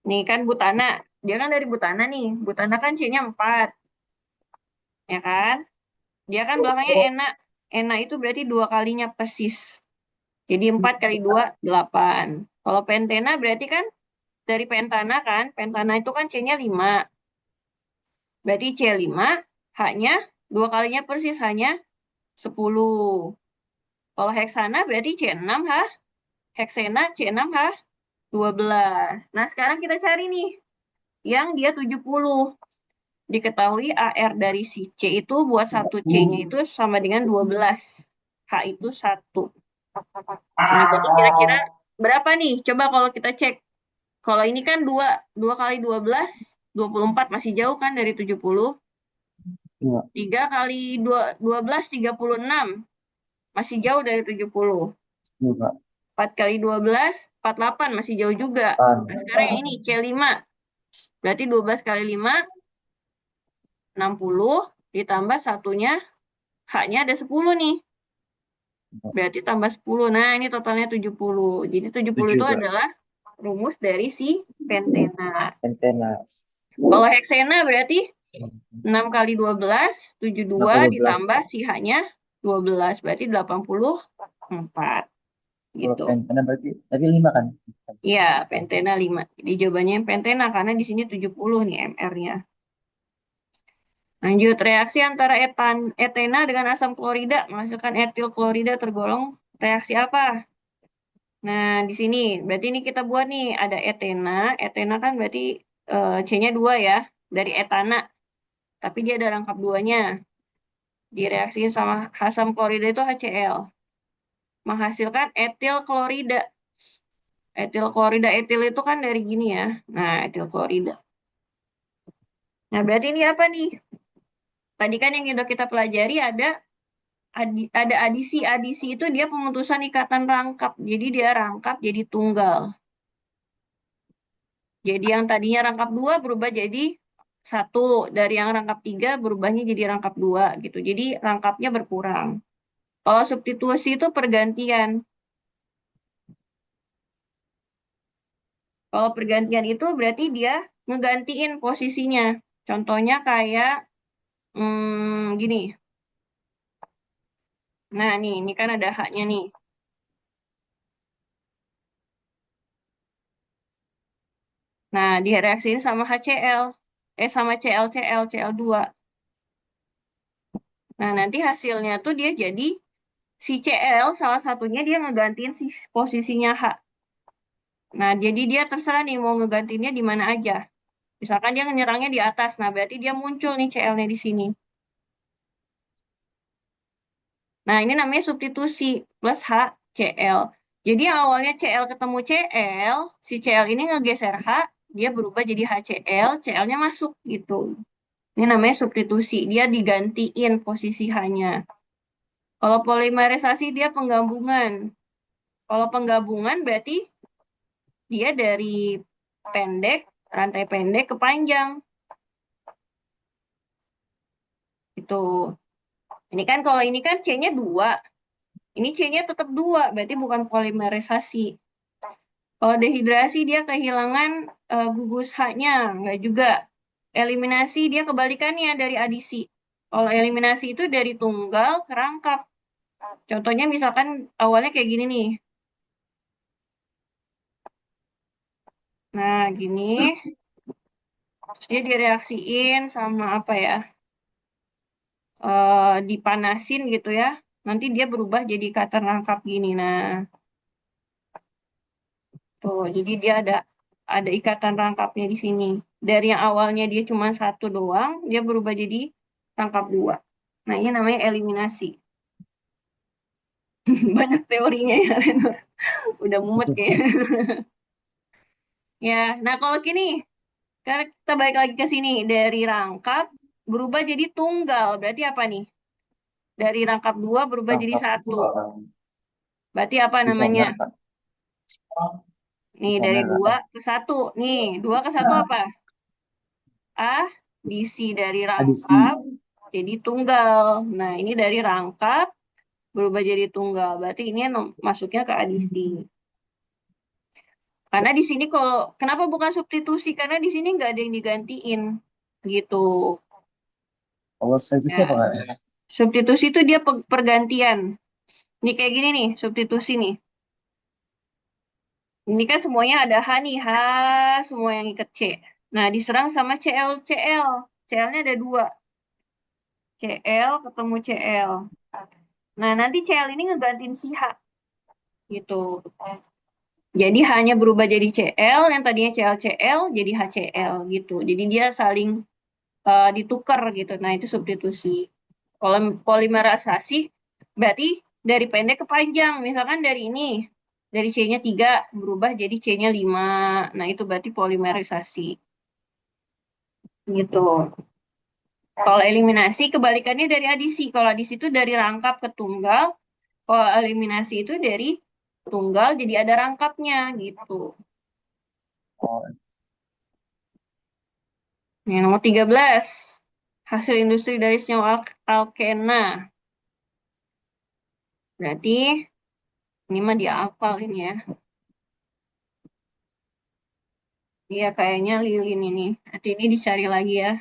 Nih kan butana. Dia kan dari butana nih. Butana kan C-nya 4. Ya kan? Dia kan belakangnya enak. Enak itu berarti 2 kalinya persis. Jadi 4 kali 2, 8. Kalau pentena berarti kan dari pentana kan. Pentana itu kan C-nya 5. Berarti C5, H-nya 2 kalinya persis, hanya 10. Kalau heksana berarti C6H. Heksena C6H 12. Nah, sekarang kita cari nih yang dia 70. Diketahui AR dari si C itu buat satu C-nya itu sama dengan 12. H itu 1. Nah, berarti kira-kira berapa nih? Coba kalau kita cek. Kalau ini kan 2 kali 12, 24 masih jauh kan dari 70. Iya, 3 kali 12, 36. Masih jauh dari 70. iya kak. 4 kali 12, 48. Masih jauh juga. Nah, sekarang yang ini C5. Berarti 12 kali 5, 60 ditambah satunya H-nya ada 10 nih. Berarti tambah 10. Nah, ini totalnya 70. Jadi 70 itu Tujuh kak. adalah rumus dari si pentena. Pentena. Kalau heksena berarti 6 kali 12, Enam 72 puluh belas. ditambah si H-nya 12. Berarti 84. Kalau Gitu. pentena berarti tadi 5 kan? Iya, pentena 5. Jadi jawabannya yang pentena karena di sini 70 nih MR-nya. Lanjut, reaksi antara etena dengan asam klorida menghasilkan etil klorida tergolong reaksi apa? Nah, di sini berarti ini kita buat nih ada etena. Etena kan berarti C-nya 2 ya dari etana, tapi dia ada rangkap duanya. Direaksiin sama asam klorida itu HCl, menghasilkan etil klorida. Etil klorida etil itu kan dari gini ya. Nah, etil klorida. Nah, berarti ini apa nih? Tadi kan yang udah kita pelajari ada adisi. Adisi itu dia pemutusan ikatan rangkap. Jadi dia rangkap jadi tunggal. Jadi yang tadinya rangkap 2 berubah jadi 1. Dari yang rangkap 3 berubahnya jadi rangkap 2 gitu. Jadi rangkapnya berkurang. Kalau substitusi itu pergantian. Kalau pergantian itu berarti dia ngegantiin posisinya. Contohnya kayak gini. Nah, nih, ini kan ada haknya nih. Nah, direaksiin sama HCl. Sama ClCl, Cl2. Nah, nanti hasilnya tuh dia jadi si Cl salah satunya dia ngegantiin si posisinya H. Nah, jadi dia terserah nih mau ngegantinya di mana aja. Misalkan dia nyerangnya di atas, nah berarti dia muncul nih Cl-nya di sini. Nah, ini namanya substitusi plus HCl. Jadi yang awalnya Cl ketemu Cl, si Cl ini ngegeser H, dia berubah jadi HCl, Cl-nya masuk gitu. Ini namanya substitusi, dia digantiin posisi H-nya. Kalau polimerisasi dia penggabungan. Kalau penggabungan berarti dia dari pendek, rantai pendek ke panjang. Itu. Ini kan kalau ini kan C-nya 2. Ini C-nya tetap 2, berarti bukan polimerisasi. Kalau dehidrasi dia kehilangan gugus H-nya, enggak juga. Eliminasi dia kebalikannya dari adisi. Kalau eliminasi itu dari tunggal ke rangkap. Contohnya misalkan awalnya kayak gini nih. Nah, gini. Terus dia direaksiin sama apa ya? Dipanasin gitu ya. Nanti dia berubah jadi ikatan rangkap gini. Nah, tuh, jadi dia ada ikatan rangkapnya di sini. Dari yang awalnya dia cuma 1 doang, dia berubah jadi rangkap 2. Nah, ini namanya eliminasi. Banyak teorinya ya, Renur. Udah mumet kayaknya. Ya, nah kalau gini, karena kita balik lagi ke sini. Dari rangkap berubah jadi tunggal. Berarti apa nih? Dari rangkap 2 berubah jadi Rangkap itu 1. Berarti apa namanya? isomer kan? Nih, dari Isomer kan? 2 ke 1. Nih, 2 ke 1 apa? Adisi dari Adisi. rangkap jadi tunggal. Nah, ini dari rangkap berubah jadi tunggal. Berarti ini masuknya ke adisi. Karena di sini kalau kenapa bukan substitusi? Karena di sini nggak ada yang digantiin gitu. Kalau substitusi Ya, apa kan? substitusi itu dia pergantian. Ini kayak gini nih, substitusi nih. Ini kan semuanya ada H nih, H semua yang ikut C. Nah, diserang sama Cl, Cl. Cl-nya ada 2. Cl ketemu Cl. Nah, nanti Cl ini ngegantiin si H gitu. Jadi hanya berubah jadi Cl, yang tadinya ClCl jadi HCl gitu. Jadi dia saling ditukar gitu. Nah, itu substitusi. Kalau polimerisasi berarti dari pendek ke panjang. Misalkan dari ini, dari C-nya 3 berubah jadi C-nya 5. Nah, itu berarti polimerisasi gitu. Kalau eliminasi kebalikannya dari adisi. Kalau adisi itu dari rangkap ke tunggal. Kalau eliminasi itu dari tunggal jadi ada rangkapnya gitu. Oh, Yang nomor 13. Hasil industri dari senyawa alkena. Berarti ini mah dihafal ini ya. Iya kayaknya lilin ini. Nanti ini dicari lagi ya.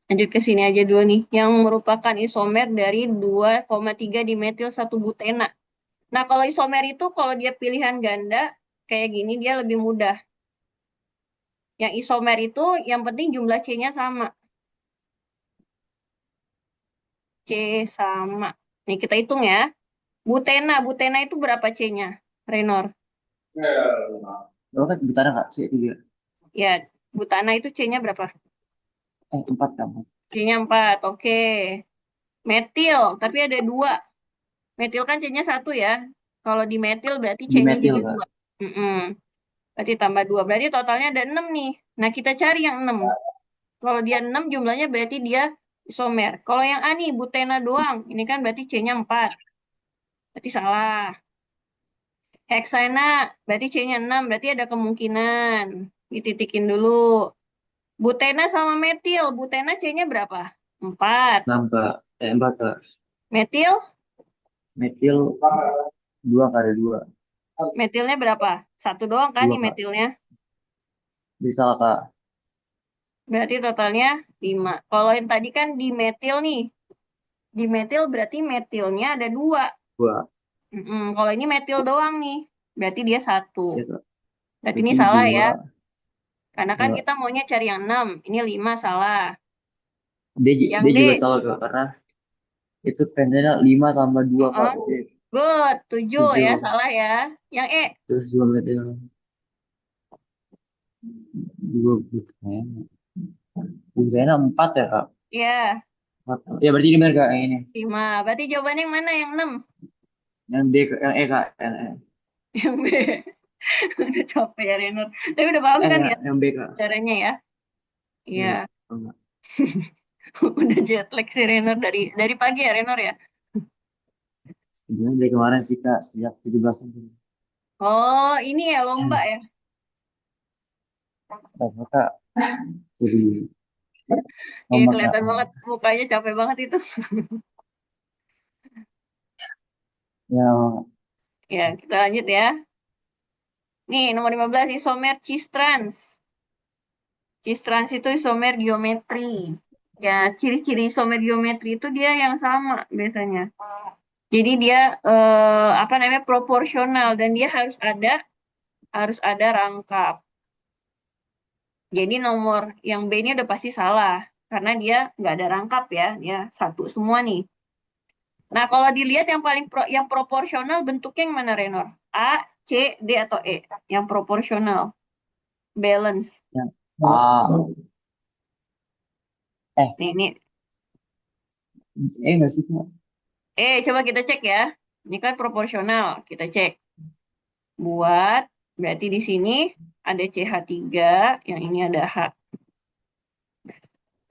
Lanjut ke sini aja dulu nih. Yang merupakan isomer dari 2,3 dimetil satu butena. Nah kalau isomer itu kalau dia pilihan ganda kayak gini dia lebih mudah. Yang isomer itu yang penting jumlah C-nya sama. C sama. Nih kita hitung ya. Butena, butena itu berapa C-nya? Renor. Lo kan gitaran kak, C3. Ya, butana itu C-nya berapa? 4 kamu. C-nya 4. Oke. Metil, tapi ada dua. Metil kan C-nya satu ya. Kalau di metil berarti Di C-nya metil jadi kak. 2. Mm-mm. Berarti tambah 2. Berarti totalnya ada 6 nih. Nah, kita cari yang 6. Kalau dia 6 jumlahnya berarti dia isomer. Kalau yang A nih, butena doang. Ini kan berarti C-nya 4. Berarti salah. Heksana, berarti C-nya 6. Berarti ada kemungkinan. Dititikin dulu. Butena sama metil. Butena C-nya berapa? 4. 6 kak. 4 kak. Metil, Metil 2 kali 2. metilnya berapa? Satu doang kan 2 nih kak. metilnya. Bisa kak. Berarti totalnya 5. Kalau yang tadi kan di metil nih. Di metil berarti metilnya ada 2. 2. Kalau ini metil doang nih. Berarti dia 1. Ya kak. Berarti ini Berarti salah ya. 2. Karena kan 2. kita maunya cari yang 6. Ini 5 salah. Dia, Yang dia D. juga salah kak. Karena itu pendeknya 5 tambah 2 kak. Heeh. Jadi Good. 7 ya 7. salah ya. Yang E. Terus 2 metil. 2 butena. Butena 4 ya kak. Ya. 4. Ya berarti ini benar kak yang ini. 5. Berarti jawabannya yang mana? Yang 6. Yang D, yang E kak. Yang E. Yang B. Udah capek ya Renor. Tapi udah paham kan Enggak, ya yang B kak. caranya ya? Iya. Iya. Enggak. Udah jet lag si Renor dari pagi ya Renor ya. Sebenarnya dari kemarin sih kak. Sejak 17 April. Oh, ini ya lomba ya. Berapa kak? Jadi Iya memaksa. kelihatan banget mukanya capek banget itu. Ya, Ya, kita lanjut ya. Nih, nomor 15 isomer cis trans. Cis trans itu isomer geometri. Ya, ciri-ciri isomer geometri itu dia yang sama biasanya. Jadi dia apa namanya proporsional dan dia harus ada rangkap. Jadi nomor yang B ini udah pasti salah karena dia nggak ada rangkap ya, dia satu semua nih. Nah, kalau dilihat yang paling yang proporsional bentuknya yang mana, Renor? A, C, D atau E? Yang proporsional, balance. yang A. Eh, Ini. enggak sih kak? Coba kita cek ya. Ini kan proporsional, kita cek. Buat, berarti di sini ada CH3, yang ini ada H.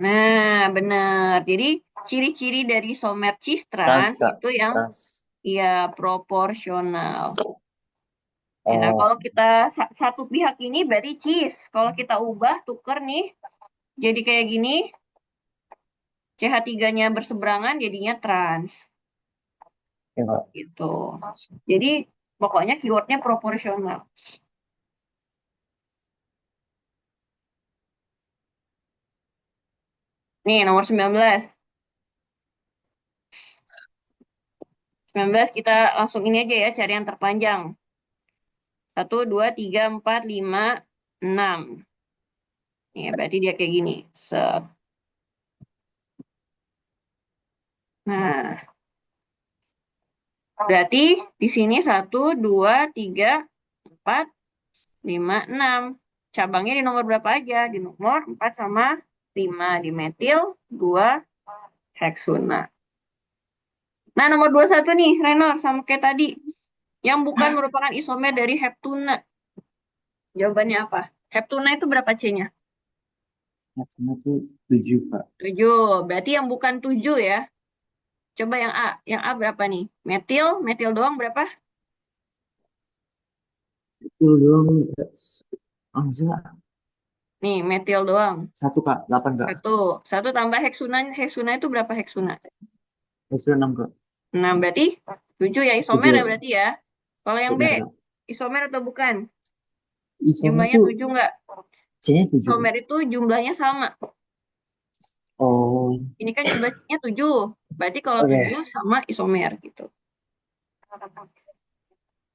Nah, benar. Jadi, ciri-ciri dari isomer cis Trans trans kak. itu yang Trans. ya proporsional. Ya, nah, Oh, kalau kita satu pihak ini berarti cis. Kalau kita ubah, tuker nih, jadi kayak gini, CH3-nya berseberangan jadinya trans. ya kak. Gitu. Jadi, pokoknya keywordnya proporsional. Nih, nomor 19. 19 kita langsung ini aja ya, cari yang terpanjang. 1, 2, 3, 4, 5, 6. Ya, berarti dia kayak gini. Set. Nah, berarti di sini 1, 2, 3, 4, 5, 6. Cabangnya di nomor berapa aja? Di nomor 4 sama 5. Di metil 2 heksuna. Nah, nomor 21 nih, Renor, sama kayak tadi. Yang bukan merupakan isomer dari heptuna. Jawabannya apa? Heptuna itu berapa C-nya? Ya, karena tuh 7 kak. 7. Berarti yang bukan 7 ya. Coba yang A. Yang A berapa nih? Metil, metil doang berapa? Itu doang. Ah, maksudnya Nih, metil doang. Satu kak, 8 kak. Satu. Satu tambah heksuna. Heksuna itu berapa heksuna? Ya sudah 6 kak. 6 berarti 7 ya isomer ya 7. berarti ya. Kalau yang B, Benar kak. isomer atau bukan? Isomer Jumlahnya tuh 7 nggak? C-nya 7 kak. Isomer itu jumlahnya sama. Oh, Ini kan jumlahnya 7. Berarti kalau oke. 7 sama isomer gitu.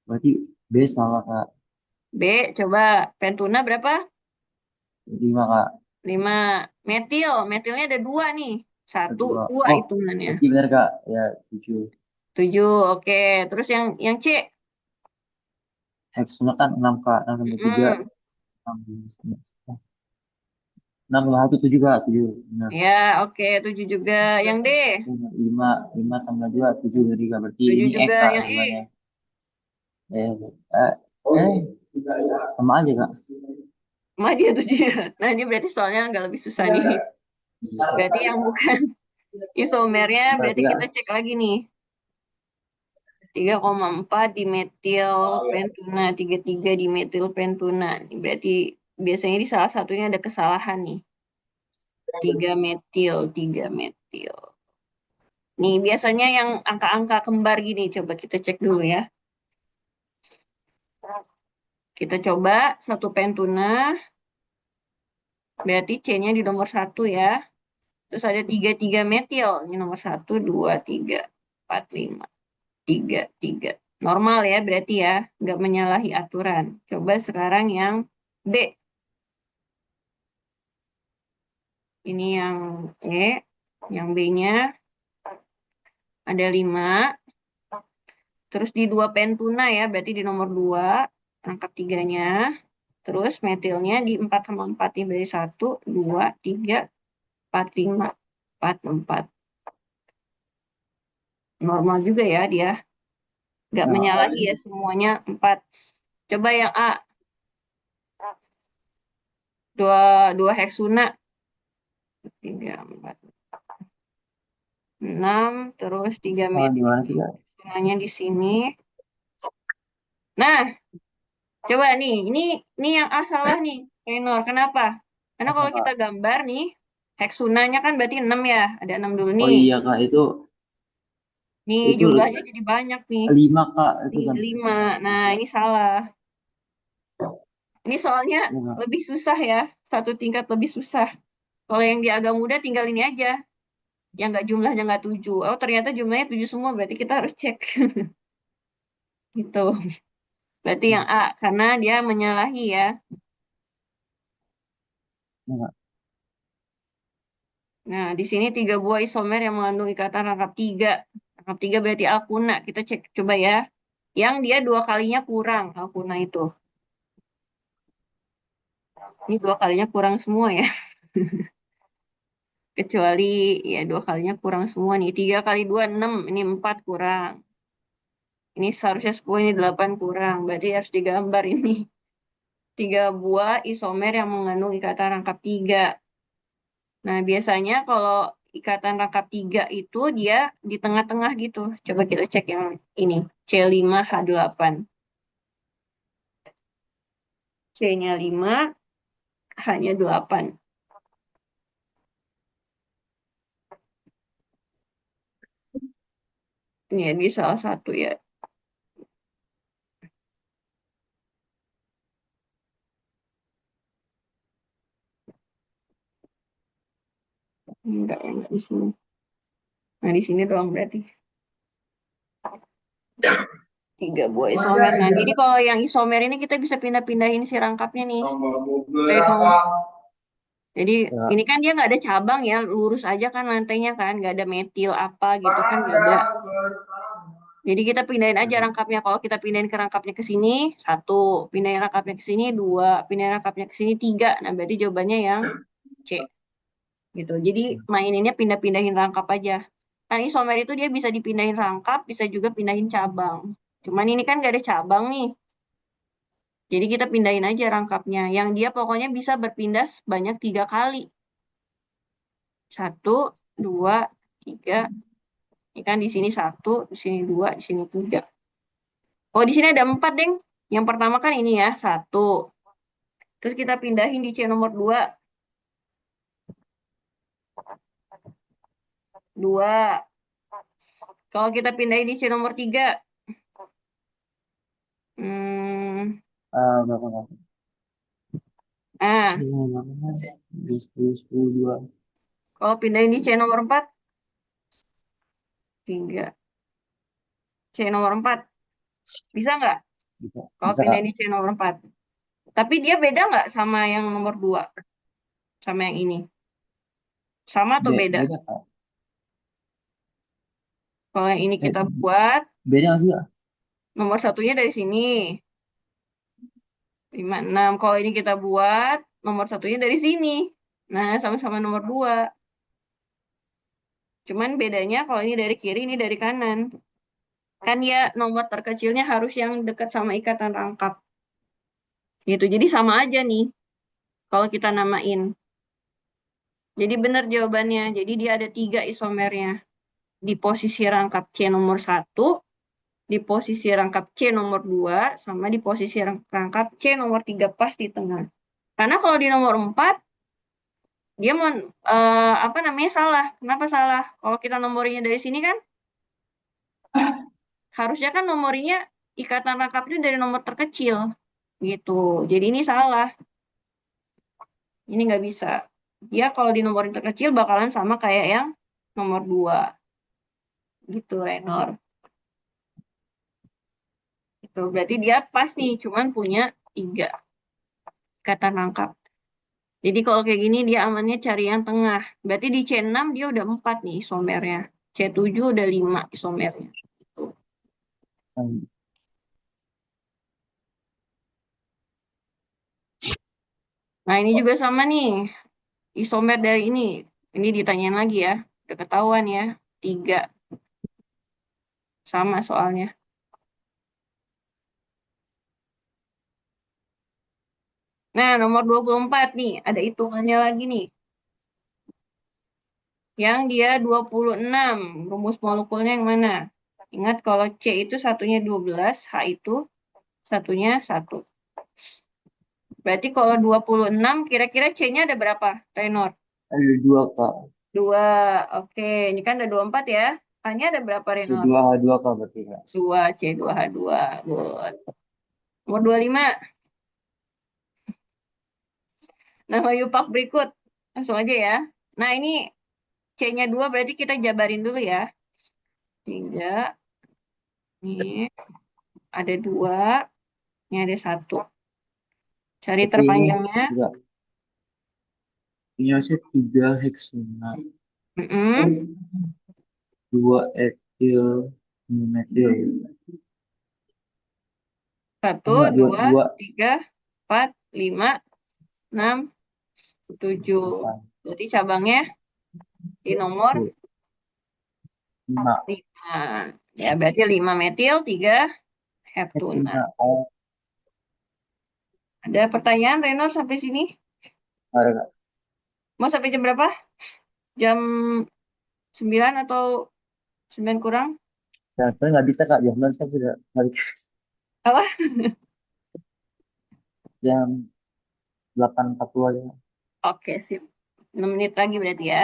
Berarti B salah kak. B, coba pentuna berapa? 5 kak. 5. Metil. Metilnya ada 2 nih. Satu, Kedua. 2 Oh, hitungannya. berarti benar kak. Ya, 7. 7, oke. Terus yang C? Heksuna kan 6 kak. 6 tambah 3. Hmm. 6, 6 tambah 1, 7 kak. 7. Benar. Ya, oke. 7 juga. Yang D? 5. 5 tambah 2, 7 dari kak. Berarti 7 ini F juga. kak Yang E? jawabannya. Eh, eh, eh, sama aja kak. Mah dia 7 ya. Nah, ini berarti soalnya agak lebih susah nih. Iya. Berarti yang bukan isomernya, Terus berarti kak. kita cek lagi nih. 3,4 di metil pentuna, 33 di metil pentuna. Ini berarti biasanya di salah satunya ada kesalahan nih. 3 metil, 3 metil. Nih, biasanya yang angka-angka kembar gini, coba kita cek dulu ya. Kita coba satu pentuna, berarti C-nya di nomor satu ya. Terus ada 3 metil. Ini nomor satu, 2, 3, 4, 5. 3, 3. Normal ya berarti ya. Nggak menyalahi aturan. Coba sekarang yang B. Ini yang E. Yang B-nya ada 5. Terus di 2 pentuna ya. Berarti di nomor 2. Angkat 3-nya. Terus metilnya di 4,4. Ini berarti 1, 2, 3, 4, 5. 4, 4. Normal juga ya dia. Nggak Nah, menyalahi ya semuanya 4. Coba yang A. Dua heksuna. 3, 4, 6. Terus 3 salah di metil. mana sih kak? Heksunanya di sini. Nah, coba nih. Ini yang A salah nih. Tenor. Kenapa? Karena Apa kalau kita kak? gambar nih. Heksunanya kan berarti 6 ya. Ada 6 dulu Oh nih. iya kak, Nih itu jumlahnya jadi banyak nih. 5 kak. Itu Nih kan 5. Nah, ini salah. Ini soalnya ya, kak. lebih susah ya. Satu tingkat lebih susah. Kalau yang di agak mudah tinggal ini aja. Yang nggak jumlahnya nggak 7. Oh ternyata jumlahnya 7 semua. Berarti kita harus cek. Gitu. Berarti yang A. Karena dia menyalahi ya. Ya, kak. Nah, di sini 3 buah isomer yang mengandung ikatan rangkap 3. Rangkap 3 berarti alkuna. Kita cek coba ya. Yang dia 2 kalinya kurang alkuna itu. Ini 2 kalinya kurang semua ya. Kecuali ya 2 kalinya kurang semua nih. 3 kali 2 6. Ini 4 kurang. Ini seharusnya 10, ini 8 kurang. Berarti harus digambar ini. 3 buah isomer yang mengandung ikatan rangkap 3. Nah, biasanya kalau ikatan rangkap 3 itu dia di tengah-tengah gitu. Coba kita cek yang ini. C5H8. C-nya 5, H-nya 8. Ini ya, di salah satu ya. Enggak di sini. Nah, di sini doang berarti. 3 buah isomer. Nah, jadi kalau yang isomer ini kita bisa pindah-pindahin si rangkapnya nih. Reno. Jadi Ya. ini kan dia nggak ada cabang ya, lurus aja kan lantainya kan, nggak ada metil apa gitu kan nggak ada. Jadi kita pindahin aja rangkapnya. Kalau kita pindahin ke rangkapnya ke sini, satu. Pindahin rangkapnya ke sini, dua. Pindahin rangkapnya ke sini, tiga. Nah, berarti jawabannya yang C. Gitu. Jadi maininnya pindah-pindahin rangkap aja. Kan isomer itu dia bisa dipindahin rangkap, bisa juga pindahin cabang. Cuman ini kan nggak ada cabang nih. Jadi kita pindahin aja rangkapnya. Yang dia pokoknya bisa berpindah sebanyak 3 kali. Satu, dua, tiga. Ini kan di sini satu, di sini dua, di sini tiga. Oh, di sini ada 4, Deng. Yang pertama kan ini ya, satu. Terus kita pindahin di C nomor 2. 2. Kalau kita pindahin di C nomor 3. Hmm, Berapa berapa? ah, Sepuluh, 10, 10, 2. kalau pindahin di C nomor 4. 3. C nomor 4. Bisa nggak? Bisa, Kalau bisa Kak. pindahin di C nomor 4. Tapi dia beda nggak sama yang nomor 2? Sama yang ini? Sama atau beda? Beda Kak. Kalau yang ini Eh, kita buat, beda nggak sih Kak? nomor satunya dari sini. 5, 6. Kalau ini kita buat, nomor satunya dari sini. Nah, sama-sama nomor 2. Cuman bedanya kalau ini dari kiri, ini dari kanan. Kan ya nomor terkecilnya harus yang dekat sama ikatan rangkap. Gitu. Jadi sama aja nih kalau kita namain. Jadi benar jawabannya. Jadi dia ada 3 isomernya. Di posisi rangkap C nomor 1, di posisi rangkap C nomor 2, sama di posisi rangkap C nomor 3 pas di tengah. Karena kalau di nomor 4, dia mau apa namanya salah. Kenapa salah? Kalau kita nomorinya dari sini kan, harusnya kan nomorinya ikatan rangkapnya dari nomor terkecil. Gitu. Jadi ini salah. Ini nggak bisa. Dia kalau di nomor yang terkecil bakalan sama kayak yang nomor 2. Gitu, Renor. Itu berarti dia pas nih, cuman punya 3 ikatan rangkap. Jadi kalau kayak gini dia amannya cari yang tengah. Berarti di C6 dia udah 4 nih isomernya. C7 udah 5 isomernya. Gitu. Hmm. Nah ini juga sama nih. Isomer dari ini. Ini ditanyain lagi ya. Udah ketahuan ya. 3. Sama soalnya. Nah nomor 24 nih. Ada hitungannya lagi nih. Yang dia 26. Rumus molekulnya yang mana? Ingat kalau C itu satunya 12. H itu satunya 1. Berarti kalau 26 kira-kira C-nya ada berapa, Renor? Ada dua Kak. 2. Oke, ini kan ada 24 ya. H-nya ada berapa, Renor? C2 H2 Kak berarti Kak. 2, C2H2. Good. Nomor 25. Nama yupak berikut. Langsung aja ya. Nah, ini C-nya 2 berarti kita jabarin dulu ya. 3. Ini ada 2. Ini ada 1. Cari Berarti ini terpanjangnya. juga ini harusnya 3 heksana, Mm-mm. 2 etil metil. 1, Enggak, 2, 2 3, 4, 5, 6, 7. 2 Berarti cabangnya di nomor 5. 5. Ya, berarti 5 metil, 3 heptuna. 5. Oh, Ada pertanyaan, Renor, sampai sini? ada Kak. Mau sampai jam berapa? Jam 9 atau 9 kurang? Dan sebenarnya nggak bisa Kak, jam 9 saya sudah balik Apa? jam 8.40 aja. Oke, sip. 6 menit lagi berarti ya.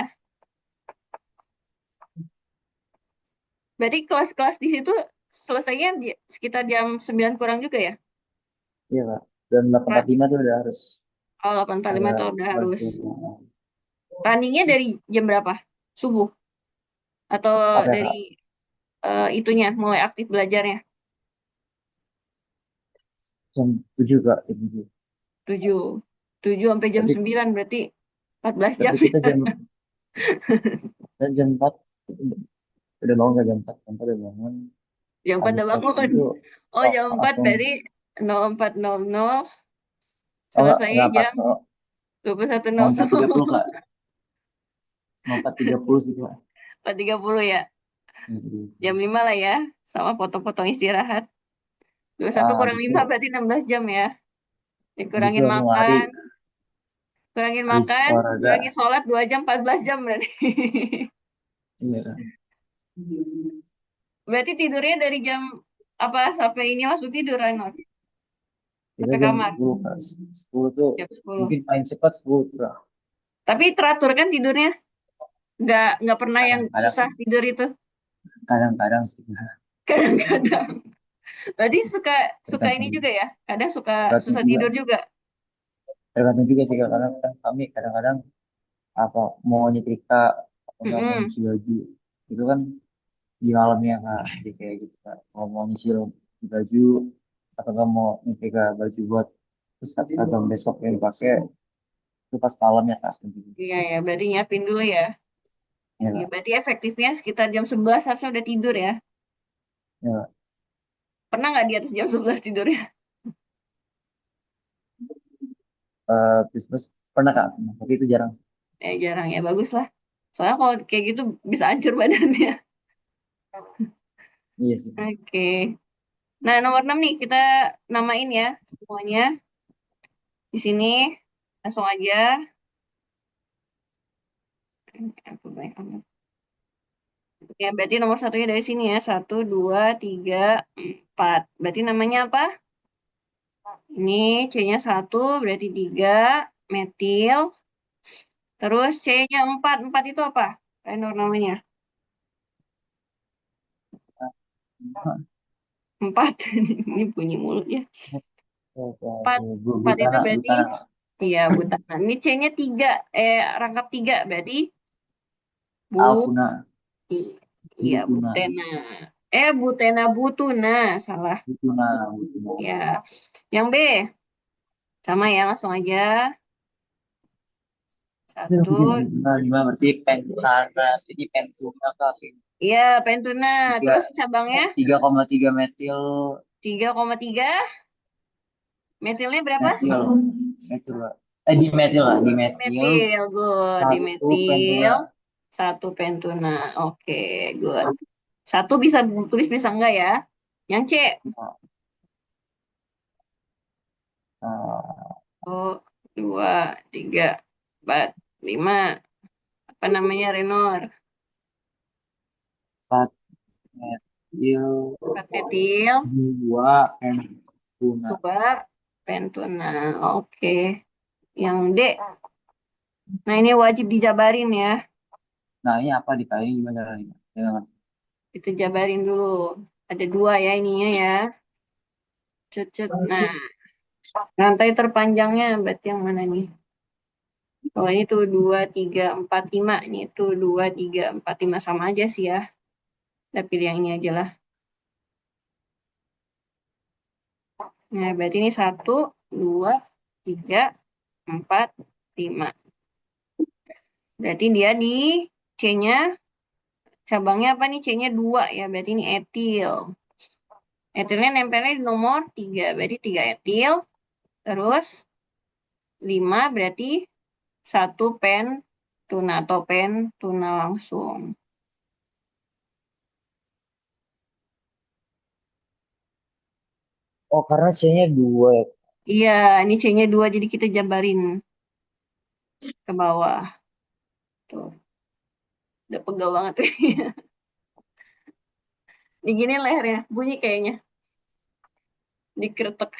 Berarti kelas-kelas di situ selesainya sekitar jam 9 kurang juga ya? Iya Kak. Dan Nah, 8.45 tuh udah harus oh, 8.45 ada tuh udah kelas harus. dulu. Runningnya dari jam berapa? Subuh? Atau Apa ya dari Kak? itunya, mulai aktif belajarnya? Jam 7 Kak, jam 7. 7. 7 sampai jam Tapi 9 berarti 14 jam tapi kita ya. jam 4 udah bangun Kak, jam 4. Jam 4 udah bangun. Jam 4 Habis udah kelas bangun. itu Oh, jam 4 langsung. berarti 04.00, Oh selesainya enggak pas jam 4.30 21.00. Kak. 4.30 sih Kak. 4.30 ya. Jam 5 lah ya. Sama potong-potong istirahat. 21 kurang Habis 5 itu berarti 16 jam ya. Dikurangin langsung lari. makan. Kurangin Habis makan. olahraga. Kurangin sholat 2 jam 14 jam berarti. Iya Kak. Berarti tidurnya dari jam apa sampai ini langsung tidur, Ranor? Kita Sampai jam kamar 10 Kak. 10 tuh jam 10. mungkin paling cepat 10 tuh Kak. Tapi teratur kan tidurnya? Nggak pernah yang Kadang-kadang, susah tidur itu. kadang-kadang sih. Kadang-kadang. Berarti suka suka ini Tergantung, juga ya. Kadang suka tergantung susah juga. tidur juga. Tergantung juga sih Kak. Karena kan kami kadang-kadang apa mau nyetrika atau enggak mau Mm-mm. nyuci baju itu kan di malamnya Kak. Jadi kayak gitu Kak. Kalau mau nyuci baju atau enggak mau nyetrika baju buat terus seragam besok yang dipakai itu pas malamnya Kak sebenarnya. Iya ya, berarti nyiapin dulu ya. Ya, Iya, Kak. berarti efektifnya sekitar jam 11 harusnya udah tidur ya. Ya, Pernah nggak di atas jam 11 tidurnya? Christmas pernah Kak, pernah. Tapi itu jarang. Jarang ya, bagus lah. Soalnya kalau kayak gitu bisa hancur badannya. Iya sih. Oke. Nah, nomor 6 nih, kita namain ya semuanya. Di sini, langsung aja. Aku banyak amat. Ya, berarti nomor satunya dari sini ya. Satu, dua, tiga, empat. Berarti namanya apa? Ini C-nya satu, berarti tiga, metil. Terus C-nya empat. Empat itu apa? Renor namanya. Empat. Ini bunyi mulut ya. Empat. Empat itu Butana, berarti, Butana, Kak. iya, butana. Ini C-nya tiga. Rangkap tiga. Berarti bu, Alpuna, iya, Butuna, butena. Butena, butuna. Salah. Butuna, Butuna. Ya. Yang B. Sama ya, langsung aja. Itu Satu. mungkin Butuna lima berarti pentana, jadi pentuna Kak. Iya, pentuna. Tiga, Terus cabangnya 3,3 metil, 3,3. Metilnya berapa? metil, metil, Kak. Di metil lah, di metil, Metil, good. Di satu metil. pentuna. Satu pentuna. Oke, good. Satu bisa tulis, bisa enggak ya? Yang C. Nah, Oh, dua, tiga, empat, lima. Apa namanya, Renor? empat metil, Empat metil. dua pentuna. Dua, pentuna. Oke. Yang D. Nah, ini wajib dijabarin ya. Nah, ini apa dikali gimana nih? Jangan. Kita jabarin dulu. Ada dua ya ininya ya. Cet, cet. Nah, rantai terpanjangnya berarti yang mana nih? Oh, ini tuh 2, 3, 4, 5. Ini tuh 2, 3, 4, 5. Sama aja sih ya. Kita pilih yang ini aja lah. Nah, berarti ini 1, 2, 3, 4, 5. Berarti dia di C-nya, cabangnya apa nih? C-nya 2 ya. Berarti ini etil. Etilnya nempelnya di nomor 3. Berarti 3 etil. Terus 5 berarti satu pen tuna atau pen tuna langsung. Oh, karena C-nya dua ya. Iya, ini C-nya 2 jadi kita jabarin ke bawah. Tuh, udah pegel banget. Digini lehernya, bunyi kayaknya. Dikretek.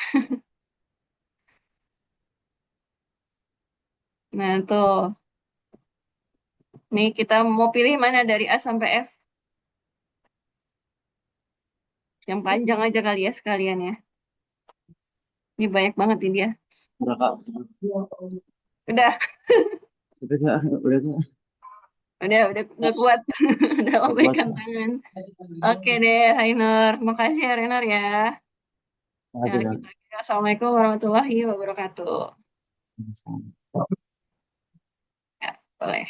Nah, tuh. Nih kita mau pilih mana dari A sampai F. Yang panjang aja kali ya sekalian ya. Ini banyak banget nih dia. Udah Kak. Udah, Udah Kak. Udah Kak. udah kuat. Udah Udah kuat lambaikan Kak. tangan. Oke deh, Rainer. Makasih ya, Rainer ya. Ya, Makasih kita Kak. Assalamualaikum warahmatullahi wabarakatuh. Ya, boleh.